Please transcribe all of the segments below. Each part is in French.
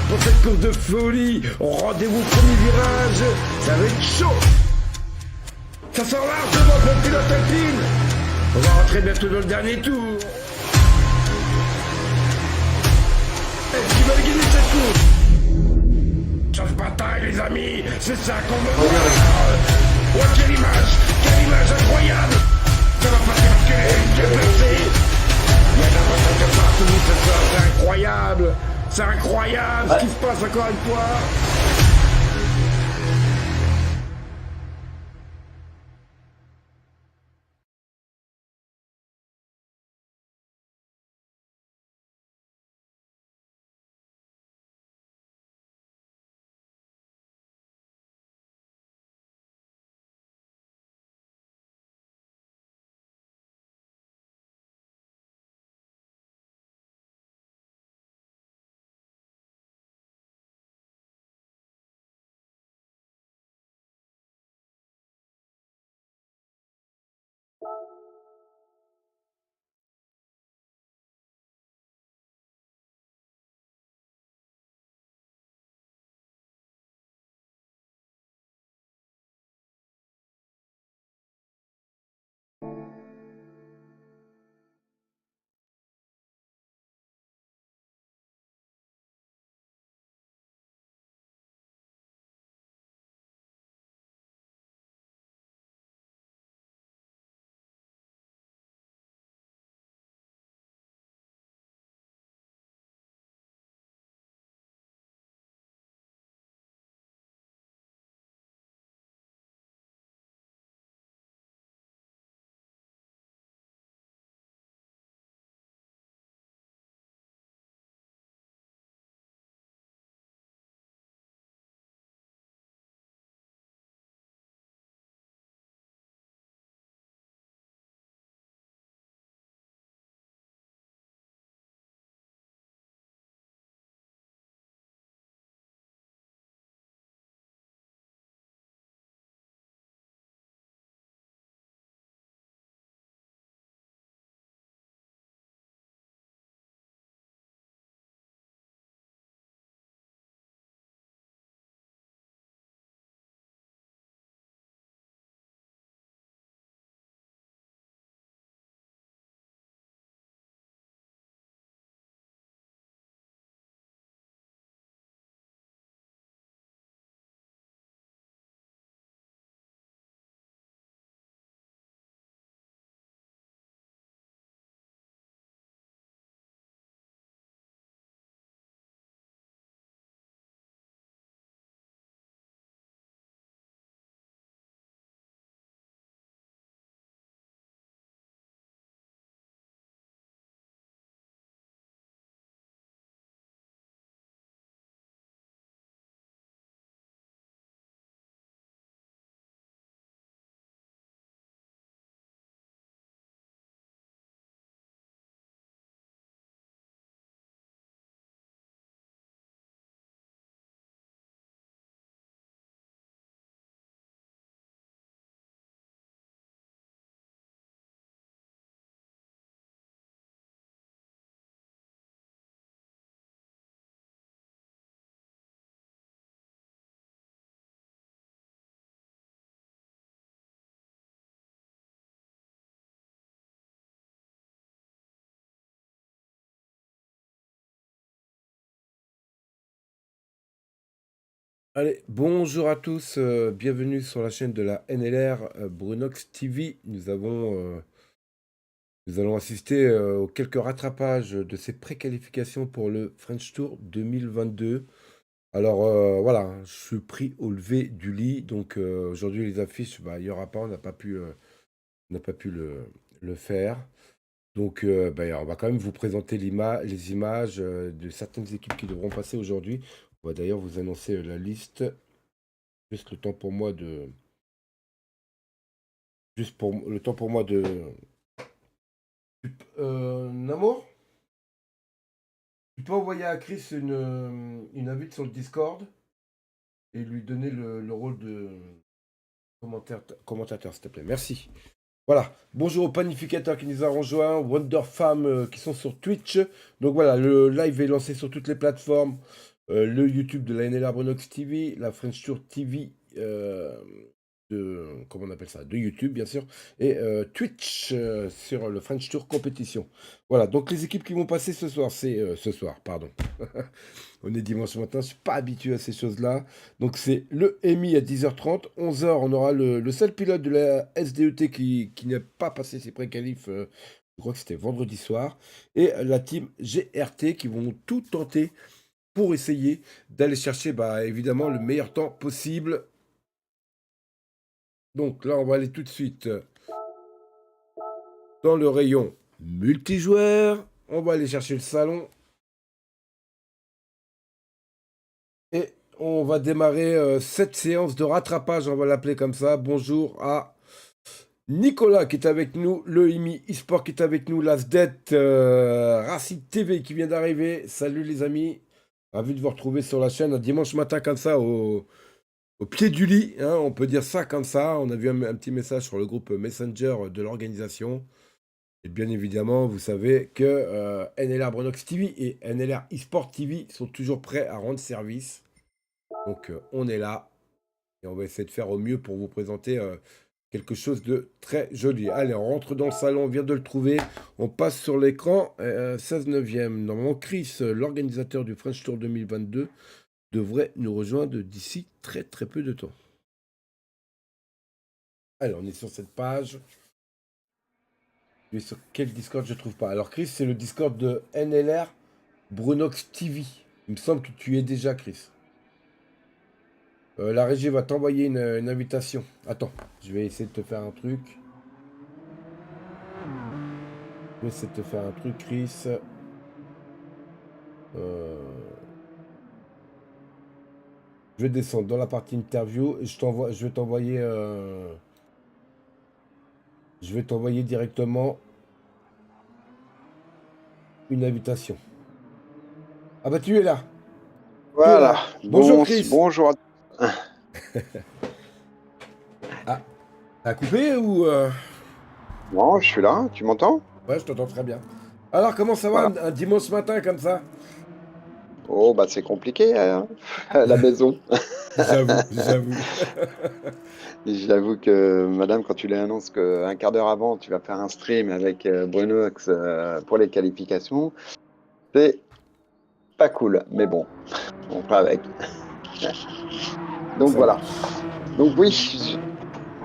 pour cette course de folie. Rendez-vous au premier virage, ça va être chaud. Ça sort largement pour le pilote alpine. On va rentrer bientôt dans le dernier tour. Est-ce qu'il va gagner cette course? Change bataille les amis, c'est ça qu'on veut voir. Oh quelle image incroyable. Ça va passer parce qu'elle est bien placée. Il y a de la bataille de partout, c'est incroyable. C'est incroyable ce qui se passe encore une fois. Allez, bonjour à tous, bienvenue sur la chaîne de la NLR Brunox TV. Nous allons assister aux quelques rattrapages de ces préqualifications pour le French Tour 2022. Alors voilà, je suis pris au lever du lit, donc aujourd'hui les affiches, il n'y aura pas, on n'a pas pu le faire. Donc on va quand même vous présenter les images de certaines équipes qui devront passer aujourd'hui. On va d'ailleurs vous annoncer la liste. Juste le temps pour moi de. Juste pour le temps pour moi de. Namour, tu peux envoyer à Chris une invite sur le Discord et lui donner le rôle de commentateur, s'il te plaît. Merci. Voilà. Bonjour aux panificateurs qui nous ont rejoints, Wonder Fam qui sont sur Twitch. Donc voilà, le live est lancé sur toutes les plateformes. le YouTube de la NLR Brenox TV, la French Tour TV comment on appelle ça? De YouTube, bien sûr, et Twitch sur le French Tour Compétition. Voilà, donc les équipes qui vont passer ce soir, c'est ce soir, pardon. On est dimanche matin, je suis pas habitué à ces choses-là. Donc c'est le EMI à 10h30. 11h, on aura le seul pilote de la SDET qui n'a pas passé ses pré-qualifs, je crois que c'était vendredi soir, et la team GRT qui vont tout tenter pour essayer d'aller chercher évidemment le meilleur temps possible. Donc là, on va aller tout de suite dans le rayon multijoueur. On va aller chercher le salon. Et on va démarrer cette séance de rattrapage, on va l'appeler comme ça. Bonjour à Nicolas qui est avec nous, le IMI eSport qui est avec nous, l'Asdet, Racine TV qui vient d'arriver. Salut les amis, ravi de vous retrouver sur la chaîne un dimanche matin comme ça au pied du lit, hein, on peut dire ça comme ça. On a vu un petit message sur le groupe Messenger de l'organisation. Et bien évidemment, vous savez que NLR Brenox TV et NLR eSport TV sont toujours prêts à rendre service. Donc on est là et on va essayer de faire au mieux pour vous présenter quelque chose de très joli. Allez, on rentre dans le salon, on vient de le trouver. On passe sur l'écran, 16 neuvième. Normalement, Chris, l'organisateur du French Tour 2022, devrait nous rejoindre d'ici très très peu de temps. Alors, on est sur cette page. Je vais sur quel Discord je trouve pas. Alors, Chris, c'est le Discord de NLR Brenox TV. Il me semble que tu y es déjà, Chris. La régie va t'envoyer une invitation. Attends, je vais essayer de te faire un truc. Chris. Je vais descendre dans la partie interview et je vais t'envoyer directement une invitation. Ah bah tu es là. Voilà. Bonjour Chris. Bonjour. Ah, t'as coupé ou Non, je suis là, tu m'entends? Ouais, je t'entends très bien. Alors comment ça va un dimanche matin comme ça? Oh bah c'est compliqué hein, à la maison. J'avoue. J'avoue que madame, quand tu lui annonces qu'un quart d'heure avant tu vas faire un stream avec Brunox pour les qualifications, c'est pas cool, mais bon, on fera avec. Donc voilà. Donc oui,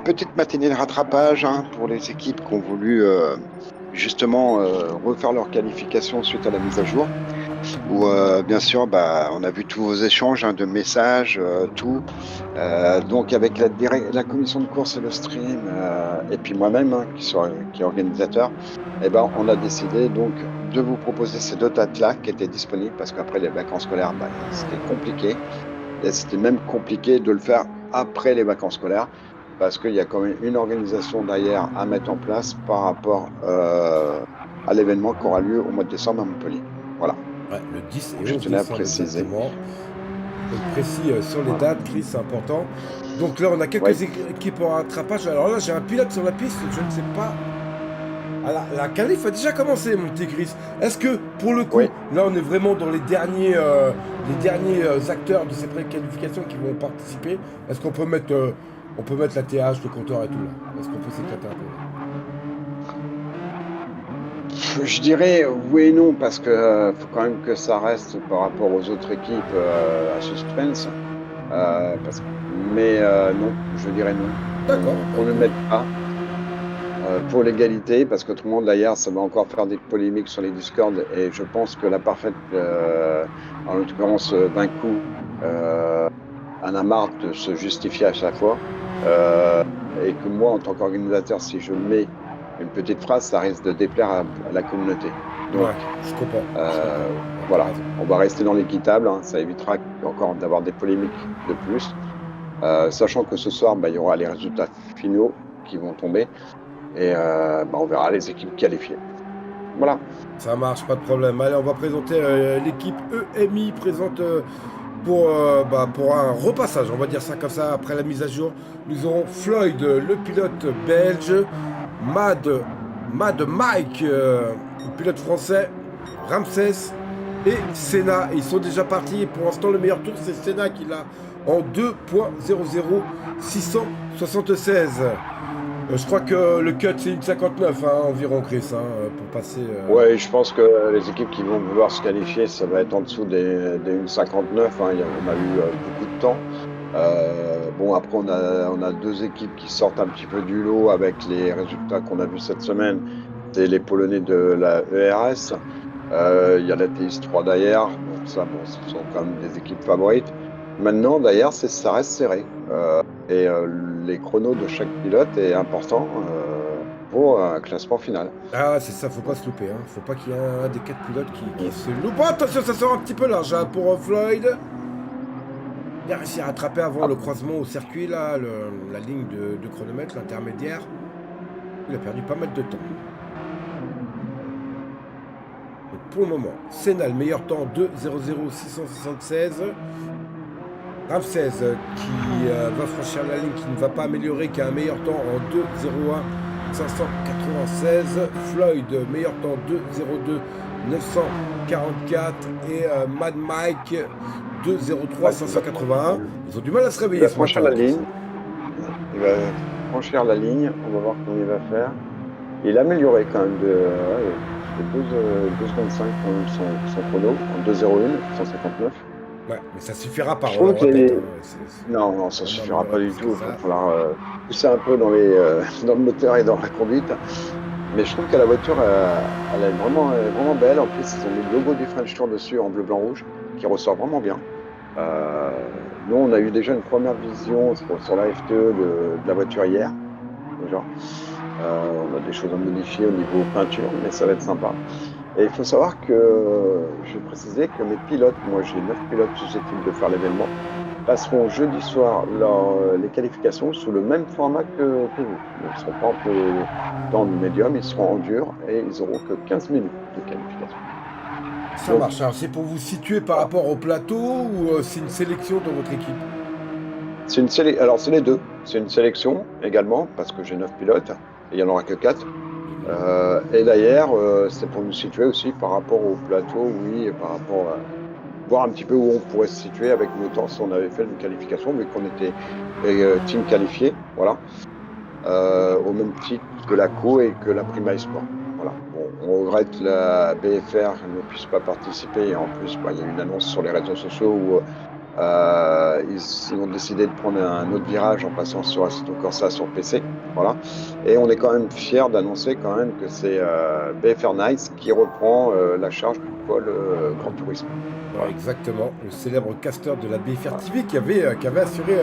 petite matinée de rattrapage hein, pour les équipes qui ont voulu justement refaire leur qualification suite à la mise à jour. Où bien sûr, on a vu tous vos échanges de messages, tout. Donc avec la commission de course et le stream, et puis moi-même hein, qui est organisateur, on a décidé donc de vous proposer ces deux dates-là qui étaient disponibles parce qu'après les vacances scolaires, c'était compliqué. Et c'était même compliqué de le faire après les vacances scolaires parce qu'il y a quand même une organisation derrière à mettre en place par rapport à l'événement qui aura lieu au mois de décembre à Montpellier. Voilà. Ouais, le 10 et 11 je tenais à préciser. Précis sur les dates, Chris, c'est important. Donc là, on a quelques équipes en rattrapage. Alors là, j'ai un pilote sur la piste, je ne sais pas. Ah, la qualif a déjà commencé, mon petit Chris. Est-ce que, pour le coup, là, on est vraiment dans les derniers acteurs de ces pré-qualifications qui vont participer. Est-ce qu'on peut mettre, la TH, le compteur et tout là? Est-ce qu'on peut s'éclater un peu? Je dirais oui et non, parce que faut quand même que ça reste par rapport aux autres équipes à suspense. Mais non, je dirais non. D'accord. On ne met pas pour l'égalité, parce que tout le monde d'ailleurs, ça va encore faire des polémiques sur les Discord, et je pense que la parfaite, en l'occurrence d'un coup, en a marre de se justifier à chaque fois, et que moi en tant qu'organisateur, si je mets une petite phrase, ça risque de déplaire à la communauté. Donc, je comprends. Voilà, on va rester dans l'équitable, hein, ça évitera encore d'avoir des polémiques de plus. Sachant que ce soir, il y aura les résultats finaux qui vont tomber et on verra les équipes qualifiées. Voilà. Ça marche, pas de problème. Allez, on va présenter l'équipe EMI présente pour un repassage, on va dire ça comme ça, après la mise à jour. Nous aurons Floyd, le pilote belge, Mad Mike, le pilote français, Ramsès, et Senna. Ils sont déjà partis. Et pour l'instant, le meilleur tour, c'est Senna qui l'a en 2.00676. Je crois que le cut, c'est 1,59 environ, Chris, pour passer. Ouais, je pense que les équipes qui vont vouloir se qualifier, ça va être en dessous des 1,59. On a eu beaucoup de temps. Bon, après, on a deux équipes qui sortent un petit peu du lot avec les résultats qu'on a vus cette semaine. C'est les Polonais de la ERS. Il y a la TX3 derrière. Donc ça, bon, ce sont quand même des équipes favorites. Maintenant, d'ailleurs, ça reste serré. Les chronos de chaque pilote est important pour un classement final. Ah, c'est ça, faut pas se louper. Faut pas qu'il y ait un des 4 pilotes qui se loupe. Oh, attention, ça sort un petit peu large pour Floyd. Il a réussi à rattraper avant le croisement au circuit, là, la ligne de chronomètre, l'intermédiaire. Il a perdu pas mal de temps. Donc, pour le moment, Senna, le meilleur temps, 2.00676. Ramsès qui va franchir la ligne, qui ne va pas améliorer, qui a un meilleur temps en 2.01.596. Floyd, meilleur temps 2.02.944. Et Mad Mike, 2.03.581. Ils ont du mal à se réveiller. Il va franchir la ligne. Il va franchir la ligne. On va voir comment il va faire. Il a amélioré quand même de 2,25 son chrono en 2,01.159. Ouais, mais ça suffira pas. Je trouve non, ça suffira pas du tout. Il va falloir pousser un peu dans le moteur et dans la conduite. Mais je trouve que la voiture, elle est vraiment belle. En plus, ils ont mis le logo du French Tour dessus en bleu, blanc, rouge, qui ressort vraiment bien. Nous, on a eu déjà une première vision sur la FTE de la voiture hier. Genre, on a des choses à modifier au niveau peinture, mais ça va être sympa. Et il faut savoir que, je vais préciser que mes pilotes, moi j'ai 9 pilotes susceptibles de faire l'événement, passeront jeudi soir les qualifications sous le même format que vous. Ils ne seront pas dans le médium, ils seront en dur et ils n'auront que 15 minutes de qualification. Ça marche. Alors, c'est pour vous situer par rapport au plateau ou c'est une sélection dans votre équipe? Alors c'est les deux. C'est une sélection également parce que j'ai 9 pilotes et il n'y en aura que 4. Et d'ailleurs, c'est pour nous situer aussi par rapport au plateau, oui, et par rapport à voir un petit peu où on pourrait se situer avec nos temps si on avait fait une qualification, vu qu'on était team qualifié, voilà, au même titre que la Co et que la Prima Esport. Voilà. Bon, on regrette que la BFR ne puisse pas participer, et en plus, il y a eu une annonce sur les réseaux sociaux où ils ont décidé de prendre un autre virage en passant sur Assetto Corsa sur PC, voilà. Et on est quand même fiers d'annoncer quand même que c'est BFR Nice qui reprend la charge du pôle Grand Tourisme. Voilà. Exactement, le célèbre casteur de la BFR TV qui avait assuré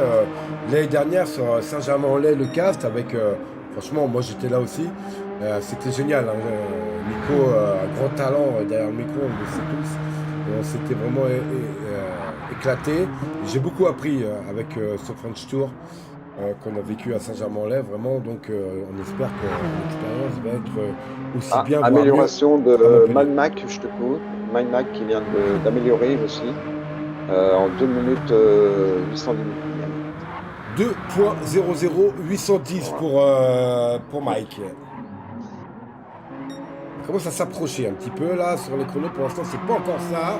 l'année dernière sur Saint-Germain-en-Laye le cast avec, franchement, moi j'étais là aussi. C'était génial, Nico, un grand talent derrière le micro, on le sait tous. On s'était vraiment éclaté. J'ai beaucoup appris avec ce French Tour qu'on a vécu à Saint-Germain-en-Laye, vraiment. Donc on espère que l'expérience va être aussi bien. Amélioration de Mad Mac, je te coupe. Mad Mac qui vient d'améliorer aussi en 2 minutes 810 2.00810 pour Mike. On commence à s'approcher un petit peu là sur les chronos. Pour l'instant, c'est pas encore ça.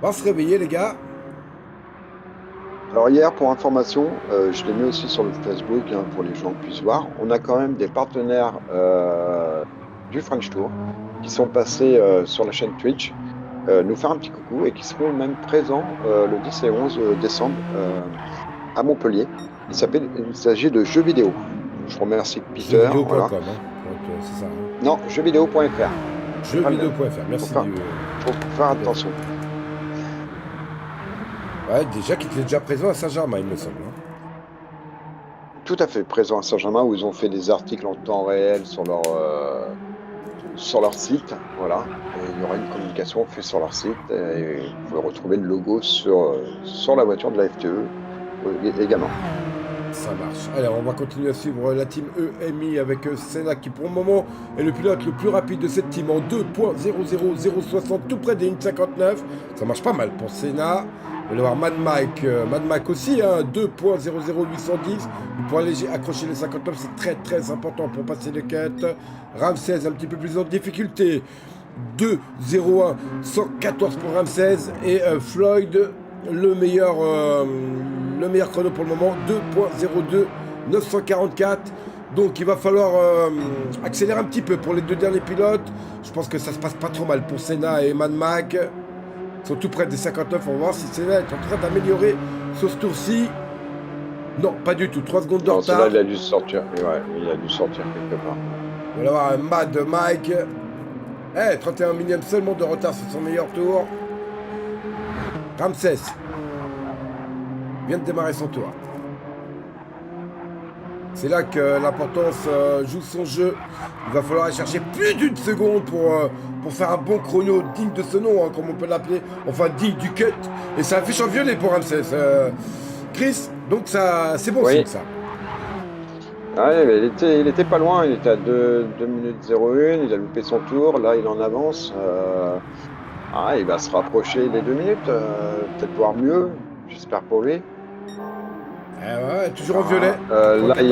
On va se réveiller, les gars. Alors hier, pour information, je l'ai mis aussi sur le Facebook pour les gens puissent voir. On a quand même des partenaires du French Tour qui sont passés sur la chaîne Twitch nous faire un petit coucou et qui seront même présents le 10 et 11 décembre à Montpellier. Il s'agit de Jeux Vidéo. Je remercie Peter. Jeuxvideo.com, voilà. C'est ça. Non, jeuxvideo.fr. Jeuxvideo.fr, merci. Faut faire attention. Ouais, déjà qui était déjà présent à Saint-Germain, il me semble. Tout à fait, présent à Saint-Germain où ils ont fait des articles en temps réel sur leur site, voilà. Et il y aura une communication faite sur leur site et vous pouvez retrouver le logo sur la voiture de la FTE également. Ça marche. Allez, on va continuer à suivre la team EMI avec Senna qui pour le moment est le pilote le plus rapide de cette team en 2.00060 tout près des 1.59. Ça marche pas mal pour Senna. On va voir Mad Mike aussi, 2.00810. Pour accrocher les 59, c'est très très important pour passer les quêtes. Ramsès un petit peu plus en difficulté. 2,01, 114 pour Ramsès et Floyd, le meilleur chrono pour le moment, 2,02, 944. Donc il va falloir accélérer un petit peu pour les deux derniers pilotes. Je pense que ça se passe pas trop mal pour Senna et Mad Mac. Ils sont tout près des 59. On va voir si Senna est en train d'améliorer sur ce tour-ci. Non, pas du tout. 3 secondes de Non, retard. celle-là, il a dû sortir. Ouais, il a dû sortir quelque part. On va avoir un Mad Mike. 31 millième seulement de retard sur son meilleur tour. Ramsès vient de démarrer son tour. C'est là que l'importance joue son jeu. Il va falloir aller chercher plus d'une seconde pour faire un bon chrono digne de ce nom, hein, comme on peut l'appeler. Enfin, digne du cut. Et ça affiche en violet pour Ramsès. Chris, donc ça, c'est bon signe, ça. Ouais, mais il était pas loin. Il était à 2 minutes 01. Il a loupé son tour. Là, il en avance. Il va se rapprocher des 2 minutes. Peut-être voir mieux. J'espère pour lui. Ouais, toujours en violet. Là, il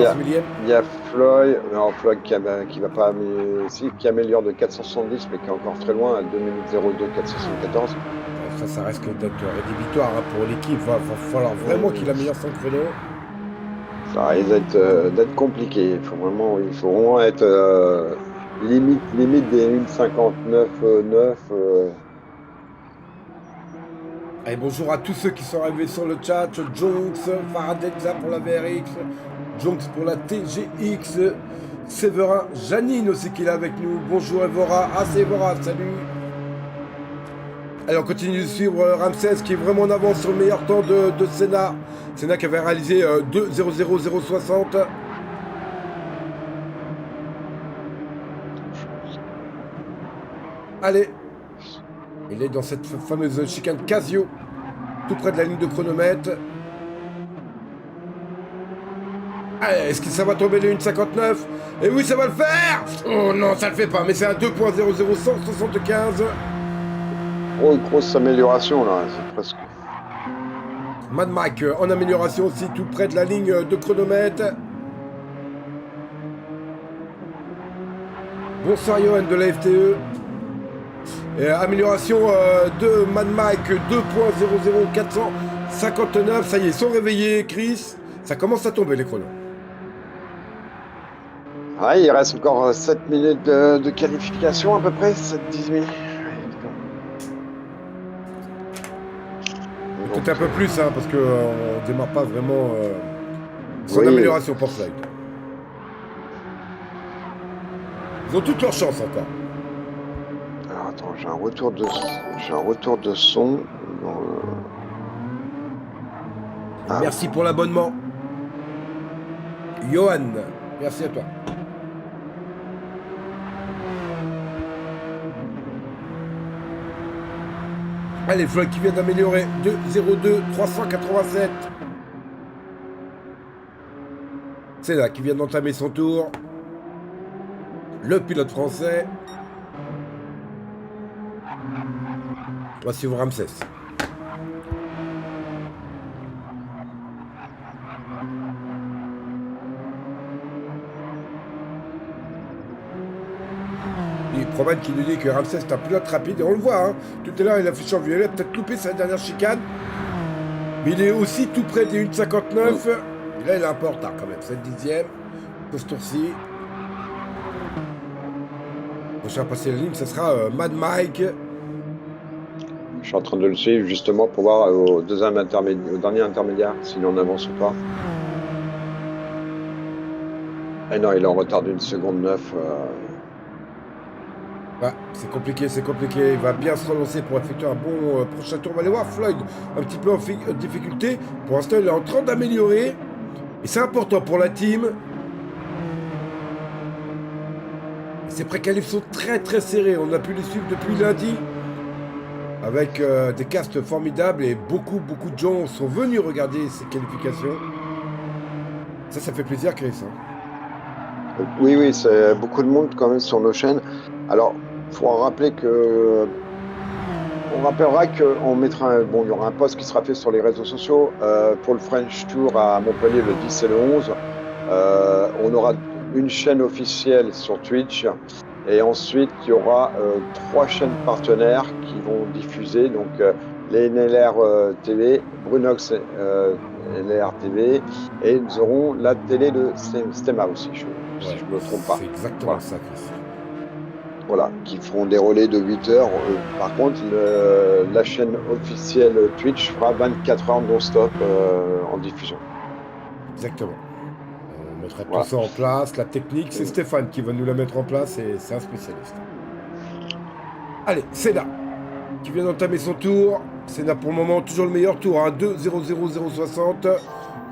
y a Floyd, Floyd qui va pas, qui améliore de 470, mais qui est encore très loin à 2 minutes 02, 474. Ça risque d'être rédhibitoire hein, pour l'équipe. Il va falloir vraiment qu'il améliore son chrono. Ça risque d'être compliqué. Il faut vraiment être limite des 1,59,9. Allez, bonjour à tous ceux qui sont arrivés sur le chat. Jonks, Faradenza pour la VRX, Jonks pour la TGX, Séverin, Janine aussi qui est là avec nous. Bonjour Evora. Ah, c'est Evora, salut. Allez, on continue de suivre Ramsès qui est vraiment en avance sur le meilleur temps de Senna. Senna qui avait réalisé 2,00060. Allez. Il est dans cette fameuse chicane Casio, tout près de la ligne de chronomètre. Allez, est-ce que ça va tomber les 1,59? Et oui, ça va le faire. Oh non, ça le fait pas, mais c'est un 2,00175. Oh, une grosse amélioration là, c'est presque. Mad Mike en amélioration aussi, tout près de la ligne de chronomètre. Bonsoir Johan de la FTE. Amélioration de Mad Mike 2.00459. Ça y est, ils sont réveillés, Chris. Ça commence à tomber les chronos. Il reste encore 7 minutes de qualification à peu près, 7-10 minutes. Peut-être un peu plus, hein, parce qu'on ne démarre pas vraiment son amélioration pour Floyd. Ils ont toutes leurs chances encore. Alors attends, j'ai un retour de son. Merci pour l'abonnement. Johan, merci à toi. Allez, Floyd qui vient d'améliorer 2,02, 387. C'est là qui vient d'entamer son tour. Le pilote français. Voici vous Ramsès. Il Proman qui nous dit que Ramsès est un pilote rapide et on le voit. Hein. Tout à l'heure il affiche en violet, peut-être loupé sa dernière chicane. Mais il est aussi tout près des 1,59. Et là il est un peu en retard quand même, 7 dixièmes. Pour ce tour-ci. Prochain à passer la ligne, ce sera Mad Mike. Je suis en train de le suivre justement pour voir au dernier intermédiaire s'il en avance ou pas. Eh non, il est en retard d'une seconde 9. Ouais, c'est compliqué. Il va bien se relancer pour effectuer un bon prochain tour. On va aller voir Floyd un petit peu en difficulté. Pour l'instant, il est en train d'améliorer. Et c'est important pour la team. Ces pré-qualifs sont très très serrés. On a pu les suivre depuis lundi. Avec des castes formidables. Et beaucoup de gens sont venus regarder ces qualifications. Ça fait plaisir, Chris. Hein. Oui, c'est beaucoup de monde quand même sur nos chaînes. Alors, il faudra rappeler que... On rappellera qu'on mettra... il y aura un post qui sera fait sur les réseaux sociaux pour le French Tour à Montpellier le 10 et le 11. On aura une chaîne officielle sur Twitch Et ensuite, il y aura 3 chaînes partenaires qui vont diffuser, donc les NLR TV, Brunox NLR TV, et nous aurons la télé de Stema aussi, si je ne me trompe pas. C'est exactement Voilà. ça, Chris. Voilà, qui feront des relais de 8 heures. Par contre, la chaîne officielle Twitch fera 24 heures non-stop en diffusion. Exactement. On mettra Voilà. tout ça en place. La technique, c'est Stéphane qui va nous la mettre en place et c'est un spécialiste. Allez, Senna, qui vient d'entamer son tour. Senna pour le moment, toujours le meilleur tour, hein, 2-0-0-0-60.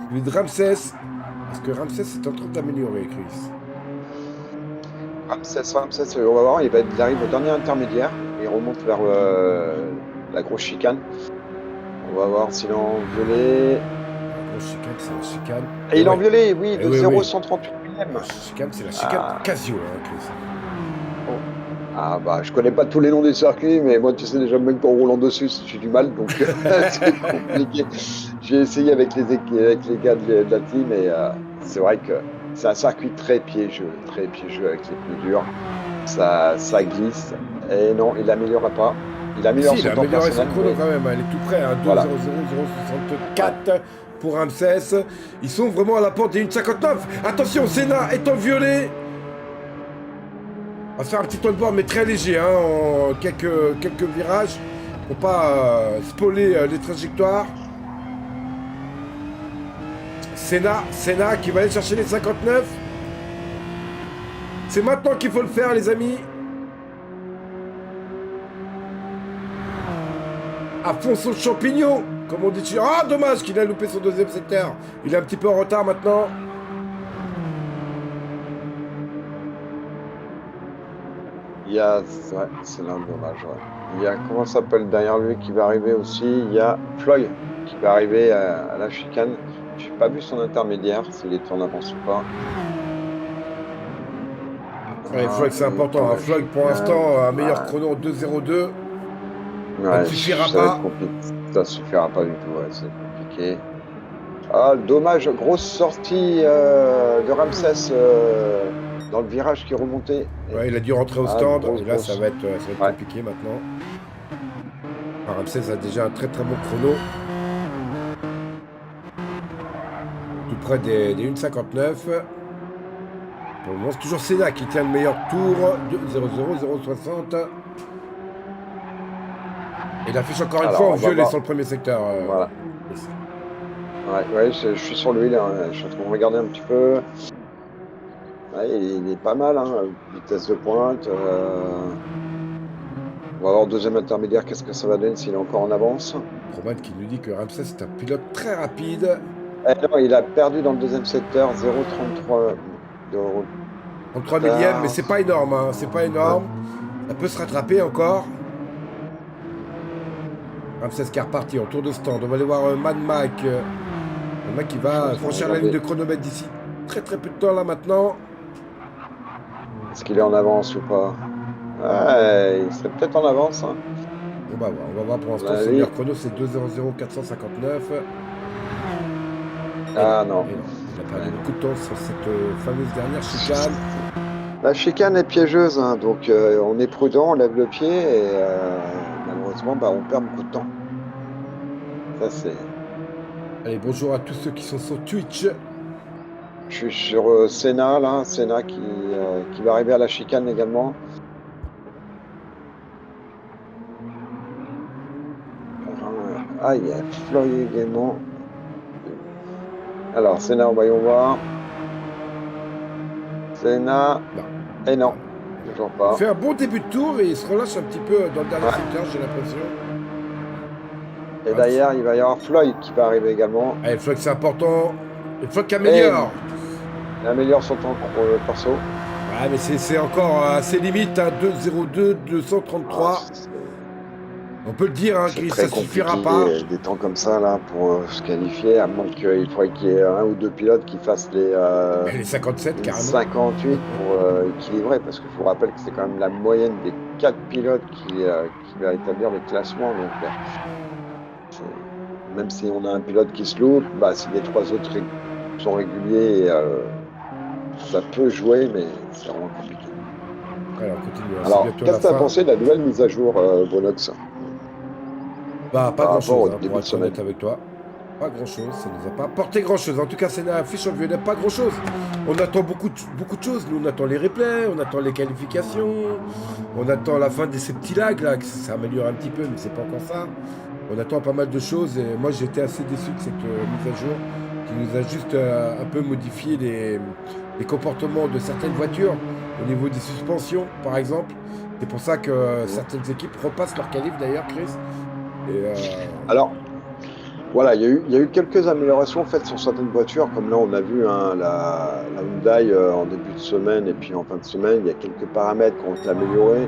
Celui de Ramsès. Est-ce que Ramsès est en train d'améliorer, Chris? Ramsès, on va voir, il arrive au dernier intermédiaire. Il remonte vers la grosse chicane. On va voir s'il est en violet. La grosse chicane, c'est la chicane. Et il est en Ouais. violet, oui, Eh de oui, 0,138 La mm. chicane, c'est la chicane Casio, hein, Chris. Ah bah, je connais pas tous les noms des circuits, mais moi, tu sais déjà, même qu'en roulant dessus, j'ai du mal, donc c'est compliqué. J'ai essayé avec les gars de la team, et c'est vrai que c'est un circuit très piégeux avec les pneus durs. Ça glisse, et non, il n'améliorera pas. Il améliore Si, il son a temps amélioré son personnel, chrono mais quand même, hein, il est tout près, hein, 2-0-0-0-64 Voilà. pour Ramsès. Ils sont vraiment à la porte des 1,59. Attention, Senna est en violet. On va se faire un petit on-board, mais très léger, hein, en quelques virages, pour pas spoiler les trajectoires. Senna qui va aller chercher les 59. C'est maintenant qu'il faut le faire, les amis. À fond son champignon, comme on dit. Ah, dommage qu'il a loupé son deuxième secteur. Il est un petit peu en retard maintenant. il y a, ouais, c'est là dommage. Ouais. Il y a, comment ça s'appelle derrière lui qui va arriver aussi. Il y a Floyd qui va arriver à la chicane. J'ai pas vu son intermédiaire, s'il est en avance ou pas. Ouais, Floyd, c'est important. Hein. Floyd, pour l'instant, un meilleur chrono 2,02. Ça ne suffira ça va pas. être compliqué. Ça suffira pas du tout, ouais, c'est compliqué. Ah, dommage, grosse sortie de Ramsès dans le virage qui remontait. Ouais, il a dû rentrer au stand. grosse, Et là, ça grosse. va être Ouais. compliqué maintenant. Ramsès a déjà un très très bon chrono. Tout près des 1,59. Pour le moment, c'est toujours Senna qui tient le meilleur tour. 2,00,060. Et il affiche encore une Alors, fois en on va violet voir. sur le premier secteur. Voilà. Ouais, je suis sur lui là. Je suis en train de regarder un petit peu. Ouais, il est pas mal, hein. Vitesse de pointe. On va voir au deuxième intermédiaire qu'est-ce que ça va donner s'il est encore en avance. Roman qui nous dit que Ramsès est un pilote très rapide. Eh non, il a perdu dans le deuxième secteur 0,33 de 33 millièmes, mais c'est pas énorme. Hein. C'est pas énorme. Ça peut se rattraper encore. Ramsès qui est reparti en tour de stand. On va aller voir Mad Mac. Mad Mac qui va franchir la ligne de chronomètre d'ici très très peu de temps là maintenant. Est-ce qu'il est en avance ou pas? Ouais, il serait peut-être en avance. Hein. On va voir pour l'instant. Bah, Son oui. meilleur chrono c'est 2,00,459. Ah non. Et non. Il a perdu beaucoup de temps sur cette fameuse dernière chicane. La chicane est piégeuse, hein, donc on est prudent, on lève le pied et malheureusement bah, on perd beaucoup de temps. Ça c'est. Allez, bonjour à tous ceux qui sont sur Twitch. Je suis sur Senna là, Senna qui va arriver à la chicane également. Ah, il y a Floyd également. Alors Senna, voyons voir. Senna. Non. Et non, toujours pas. Il fait un bon début de tour et il se relâche un petit peu dans le dernier Ouais. secteur, j'ai l'impression. Et derrière, il va y avoir Floyd qui va arriver également. Allez, Floyd, c'est important. Et Floyd qui améliore. Il améliore son temps perso. Ouais, mais c'est encore assez limite, hein, 2,02, 233. On peut le dire, hein, C'est Chris, très ça suffira compliqué, pas. des temps comme ça là pour se qualifier, à moins qu'il faudrait qu'il y ait un ou deux pilotes qui fassent les Les 57, carrément. 58 pour équilibrer, parce que je vous rappelle que c'est quand même la moyenne des 4 pilotes qui va établir le classement. Donc, même si on a un pilote qui se loupe, bah, si les 3 autres sont réguliers, ça peut jouer, mais c'est vraiment compliqué. Allez, on continue, hein, c'est Alors, bientôt qu'est-ce la que tu as fin. pensé de la nouvelle mise à jour, Bonox, Bah, pas par rapport grand-chose, au hein, début pour de être honnête semaine? avec toi. Pas grand-chose, ça nous a pas apporté grand-chose. En tout cas, c'est une affiche championnat, pas grand-chose. On attend beaucoup de choses. Nous, on attend les replays, on attend les qualifications, on attend la fin de ces petits lags là, que ça s'améliore un petit peu, mais c'est pas encore ça. On attend pas mal de choses et moi j'étais assez déçu de cette mise à jour qui nous a juste un peu modifié les comportements de certaines voitures au niveau des suspensions, par exemple. C'est pour ça que Mhm. certaines équipes repassent leur qualif d'ailleurs, Chris. Et Alors, voilà, il y a eu quelques améliorations faites sur certaines voitures, comme là on a vu hein, la Hyundai en début de semaine et puis en fin de semaine, il y a quelques paramètres qui ont été améliorés.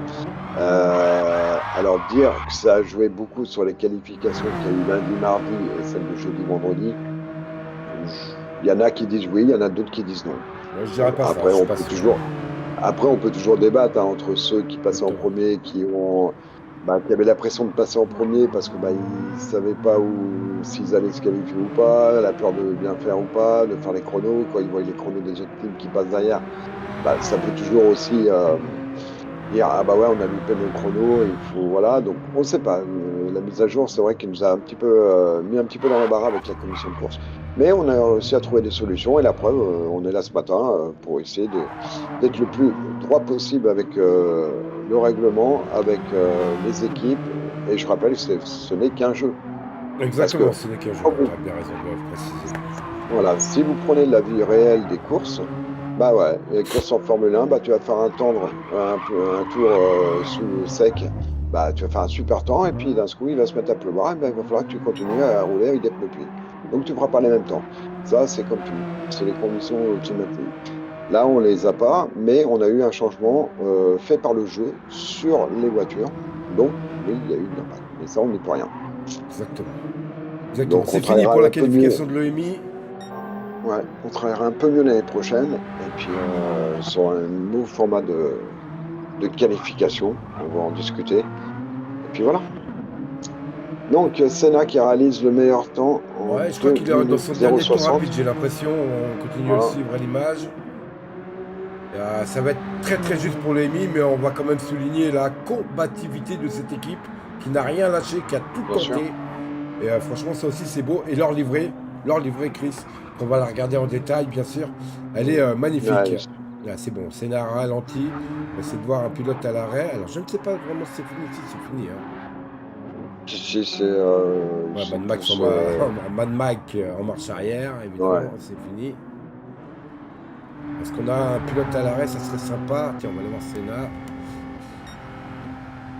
Alors dire que ça a joué beaucoup sur les qualifications qu'il y a eu lundi, mardi et celles de jeudi, vendredi, il y en a qui disent oui, il y en a d'autres qui disent non. moi je dirais Bon, pas ça, je suis pas sûr. après, on peut toujours débattre hein, entre ceux qui passaient en Exactement. premier, qui avaient la pression de passer en premier parce que bah, ils savaient pas où s'ils allaient se qualifier ou pas, la peur de bien faire ou pas, de faire les chronos, quand ils voient les chronos des autres teams qui passent derrière, bah, ça peut toujours aussi dire ah bah ouais on a loupé nos chronos, il faut voilà donc on sait pas. La mise à jour c'est vrai qu'il nous a un petit peu mis un petit peu dans l'embarras avec la commission de course, mais on a réussi à trouver des solutions et la preuve on est là ce matin pour essayer d'être le plus droit possible avec le règlement, avec les équipes et je rappelle ce n'est qu'un jeu parce Exactement, que ce n'est qu'un jeu, quand tu vous as bien raison de le préciser. voilà, si vous prenez la vie réelle des courses, bah ouais, les courses en Formule 1, bah tu vas faire un tendre, un tour sous sec, bah tu vas faire un super temps et puis d'un coup il va se mettre à pleuvoir et ben, il va falloir que tu continues à rouler avec des pneus pluie. Donc tu ne feras pas les mêmes temps. Ça c'est comme tout, c'est les conditions climatiques. Là on les a pas, mais on a eu un changement fait par le jeu sur les voitures. Donc oui, il y a eu de l'impact, mais ça on n'y peut rien. Exactement. Exactement. Donc on C'est fini pour travaillera la un peu mieux. qualification de l'EMI. Ouais, on travaillera un peu mieux l'année prochaine et puis sur un nouveau format de qualification, on va en discuter. Et puis voilà. Donc Senna qui réalise le meilleur temps en Ouais, je crois 2 qu'il est dans minutes son dernier tour 0,60. rapide, j'ai l'impression. On continue de le Voilà. suivre à l'image. Ça va être très très juste pour l'EMI, mais on va quand même souligner la combativité de cette équipe qui n'a rien lâché, qui a tout Bien sûr. tenté. Et franchement, ça aussi c'est beau. Et leur livrée, Chris, qu'on va la regarder en détail, bien sûr, elle est magnifique. Ouais, Là, c'est bon, scénar ralenti. On essaie de voir un pilote à l'arrêt. Alors, je ne sais pas vraiment si c'est fini. Si, c'est fini. Hein. c'est Ouais, ils sont tous Mad Mike en marche arrière, ouais. évidemment, c'est fini. Est-ce qu'on a un pilote à l'arrêt? Ça serait sympa. Tiens, on va aller voir Senna.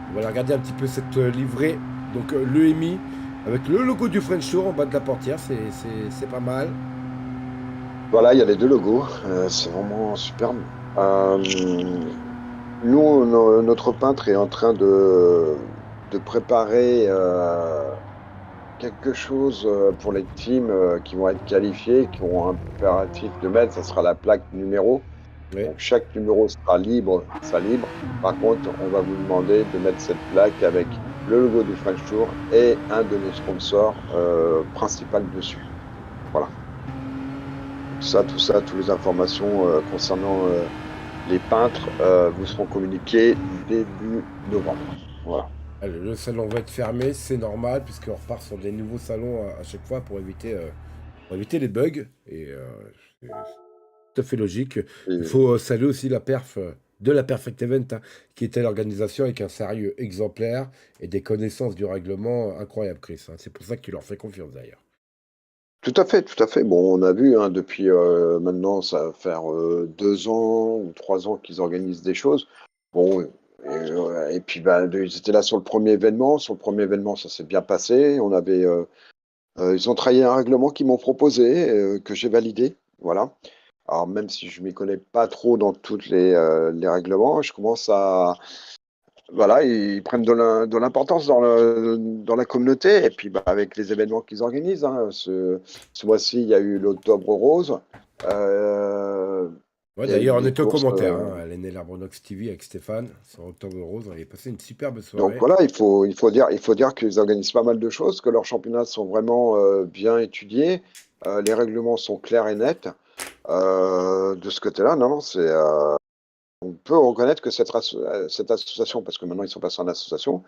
On va aller regarder un petit peu cette livrée. Donc, l'EMI, avec le logo du French Tour en bas de la portière, c'est pas mal. Voilà, il y a les deux logos, c'est vraiment superbe. Euh, Nous, notre peintre est en train de préparer quelque chose pour les teams qui vont être qualifiés, qui ont un impératif de mettre, ça sera la plaque numéro. Ouais. Donc chaque numéro sera libre, ça libre. Par contre, on va vous demander de mettre cette plaque avec le logo du French Tour et un de nos sponsors principaux dessus. Voilà. Tout ça, toutes les informations concernant les peintres vous seront communiquées début novembre. Voilà. Allez, le salon va être fermé, c'est normal, puisqu'on repart sur des nouveaux salons à chaque fois pour éviter les bugs. Et c'est tout à fait logique. Il Et faut saluer aussi la perf de la Perfect Event, hein, qui était l'organisation avec un sérieux exemplaire et des connaissances du règlement incroyables, Chris. Hein. C'est pour ça que tu leur fais confiance d'ailleurs. tout à fait, tout à fait. Bon, on a vu hein, depuis maintenant, ça va faire 2 ans ou 3 ans qu'ils organisent des choses. Bon, et puis bah, ils étaient là sur le premier événement. Sur le premier événement, ça s'est bien passé. Ils ont travaillé un règlement qu'ils m'ont proposé, que j'ai validé. Voilà. Alors même si je m'y connais pas trop dans tous les règlements, je commence à voilà, ils prennent de l'importance dans la communauté et puis bah, avec les événements qu'ils organisent. Hein. Ce mois-ci, il y a eu l'Octobre Rose. Euh, Ouais, il y a eu d'ailleurs, on des était au courses. commentaire, hein, à l'année Labronox TV avec Stéphane sur Octobre Rose. On avait passé une superbe Donc soirée. voilà, il faut dire qu'ils organisent pas mal de choses, que leurs championnats sont vraiment bien étudiés. Les règlements sont clairs et nets. De ce côté-là, non, non, c'est peut reconnaître que cette association, parce que maintenant ils sont passés en association,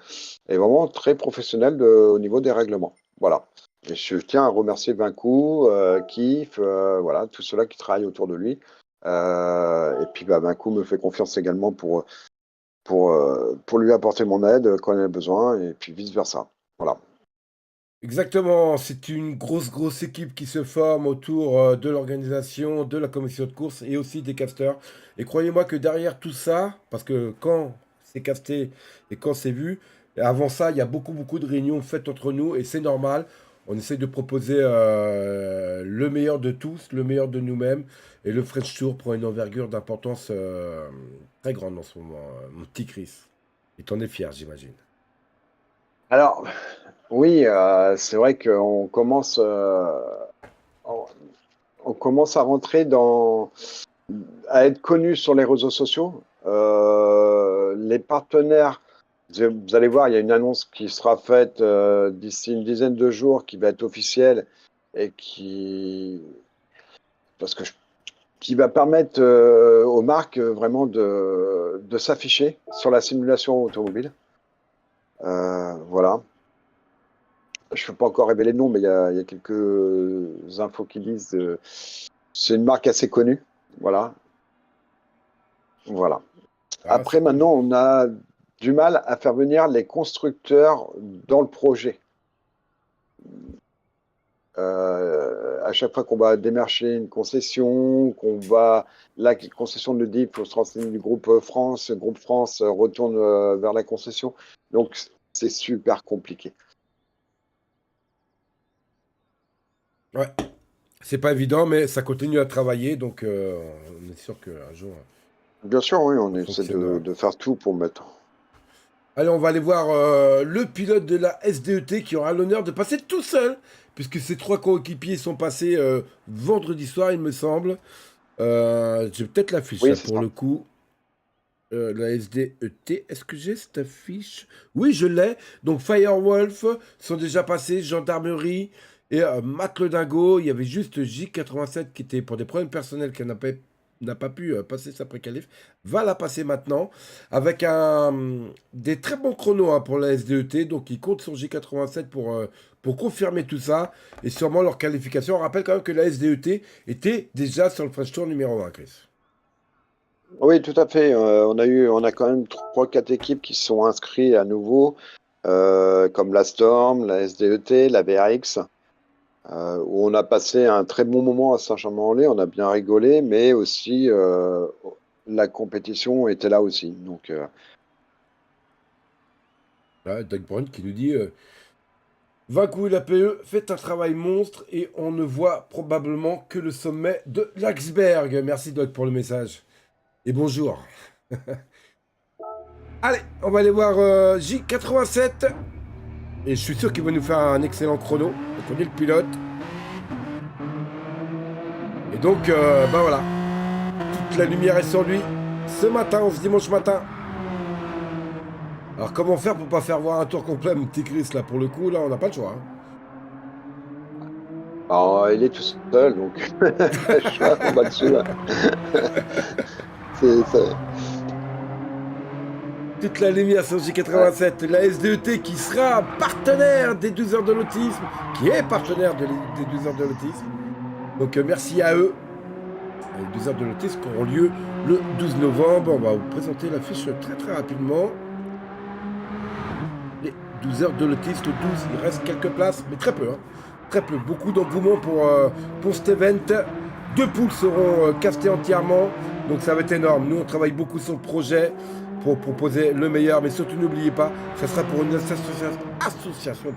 est vraiment très professionnelle au niveau des règlements. Voilà. Et je tiens à remercier Vincou, Kif, voilà, tous ceux-là qui travaillent autour de lui. Et puis Vincou me fait confiance également pour lui apporter mon aide quand il a besoin, et puis vice-versa. Voilà. Exactement, c'est une grosse équipe qui se forme autour de l'organisation, de la commission de course et aussi des casteurs. Et croyez-moi que derrière tout ça, parce que quand c'est casté et quand c'est vu, avant ça, il y a beaucoup de réunions faites entre nous et c'est normal. On essaie de proposer le meilleur de tous, le meilleur de nous-mêmes. Et le French Tour prend une envergure d'importance très grande en ce moment, mon petit Chris. Et t'en es fier, j'imagine. Alors, oui, c'est vrai qu'on commence, on commence à rentrer à être connu sur les réseaux sociaux. Les partenaires, vous allez voir, il y a une annonce qui sera faite d'ici une dizaine de jours, qui va être officielle et qui va permettre aux marques vraiment de s'afficher sur la simulation automobile. Voilà. Je ne peux pas encore révéler le nom, mais il y a quelques infos qui disent c'est une marque assez connue. Voilà. Voilà. Ah, Après, c'est cool. maintenant, on a du mal à faire venir les constructeurs dans le projet. À chaque fois qu'on va démarcher une concession, la concession de dit, il faut se renseigner du groupe France, le groupe France retourne vers la concession. Donc, c'est super compliqué. Ouais, c'est pas évident, mais ça continue à travailler, donc on est sûr qu'un jour, Bien sûr, oui, on ça essaie fonctionnera. de faire tout pour mettre. Allez, on va aller voir le pilote de la SDET qui aura l'honneur de passer tout seul, puisque ses trois coéquipiers sont passés vendredi soir, il me semble. J'ai peut-être l'affiche Oui, là, c'est pour ça. le coup. La SDET, est-ce que j'ai cette affiche? Oui, je l'ai. Donc Firewolf sont déjà passés, Gendarmerie et Matt le Dingo. Il y avait juste J87 qui était pour des problèmes personnels qui n'a pas pu passer sa pré-qualif. Va la passer maintenant avec des très bons chronos pour la SDET. Donc ils comptent sur J87 pour confirmer tout ça et sûrement leur qualification. On rappelle quand même que la SDET était déjà sur le French Tour numéro 1, Chris. Oui, tout à fait. On a quand même 3-4 équipes qui sont inscrites à nouveau, comme la Storm, la SDET, la VRX, où on a passé un très bon moment à Saint-Germain-en-Laye. On a bien rigolé, mais aussi la compétition était là aussi. Donc, Là, Doug Brown qui nous dit Vaincu l'APE fait un travail monstre et on ne voit probablement que le sommet de l'Axberg. Merci Doug pour le message. Et bonjour. Allez, on va aller voir J87. Et je suis sûr qu'il va nous faire un excellent chrono. Donc on est le pilote. Et donc, ben voilà. Toute la lumière est sur lui. Ce matin, ce dimanche matin. Alors comment faire pour pas faire voir un tour complet, mon petit Chris, là, pour le coup, là, on n'a pas le choix. alors, il est tout seul, donc je suis en bas dessus. Là. C'est- Toute la lumière sur J87, la SDET qui sera partenaire des 12 heures de l'autisme, qui est partenaire des 12 heures de l'autisme. Donc merci à eux. Les 12 heures de l'autisme qui auront lieu le 12 novembre. On va vous présenter l'affiche très rapidement. Les 12 heures de l'autisme, le 12, il reste quelques places, mais très peu. Très peu. Beaucoup d'engouement pour cet event. 2 poules seront castées entièrement, donc ça va être énorme. Nous, on travaille beaucoup sur le projet pour proposer le meilleur, mais surtout n'oubliez pas, ça sera pour une association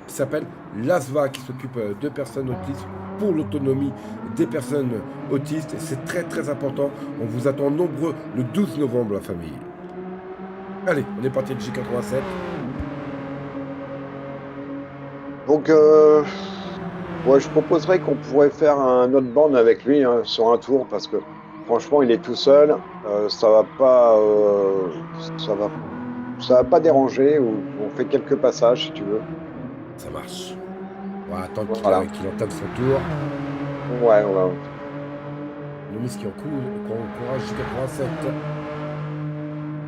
qui s'appelle l'ASVA, qui s'occupe de personnes autistes pour l'autonomie des personnes autistes. Et c'est très important. On vous attend nombreux le 12 novembre, la famille. Allez, on est parti de J87. Donc, ouais, je proposerais qu'on pourrait faire un autre band avec lui sur un tour, parce que franchement, il est tout seul. Ça va pas déranger. Ou on fait quelques passages si tu veux. Ça marche. On va attendre Voilà. qu'il entame son tour. Ouais, on va. Le miss qui encourage J87.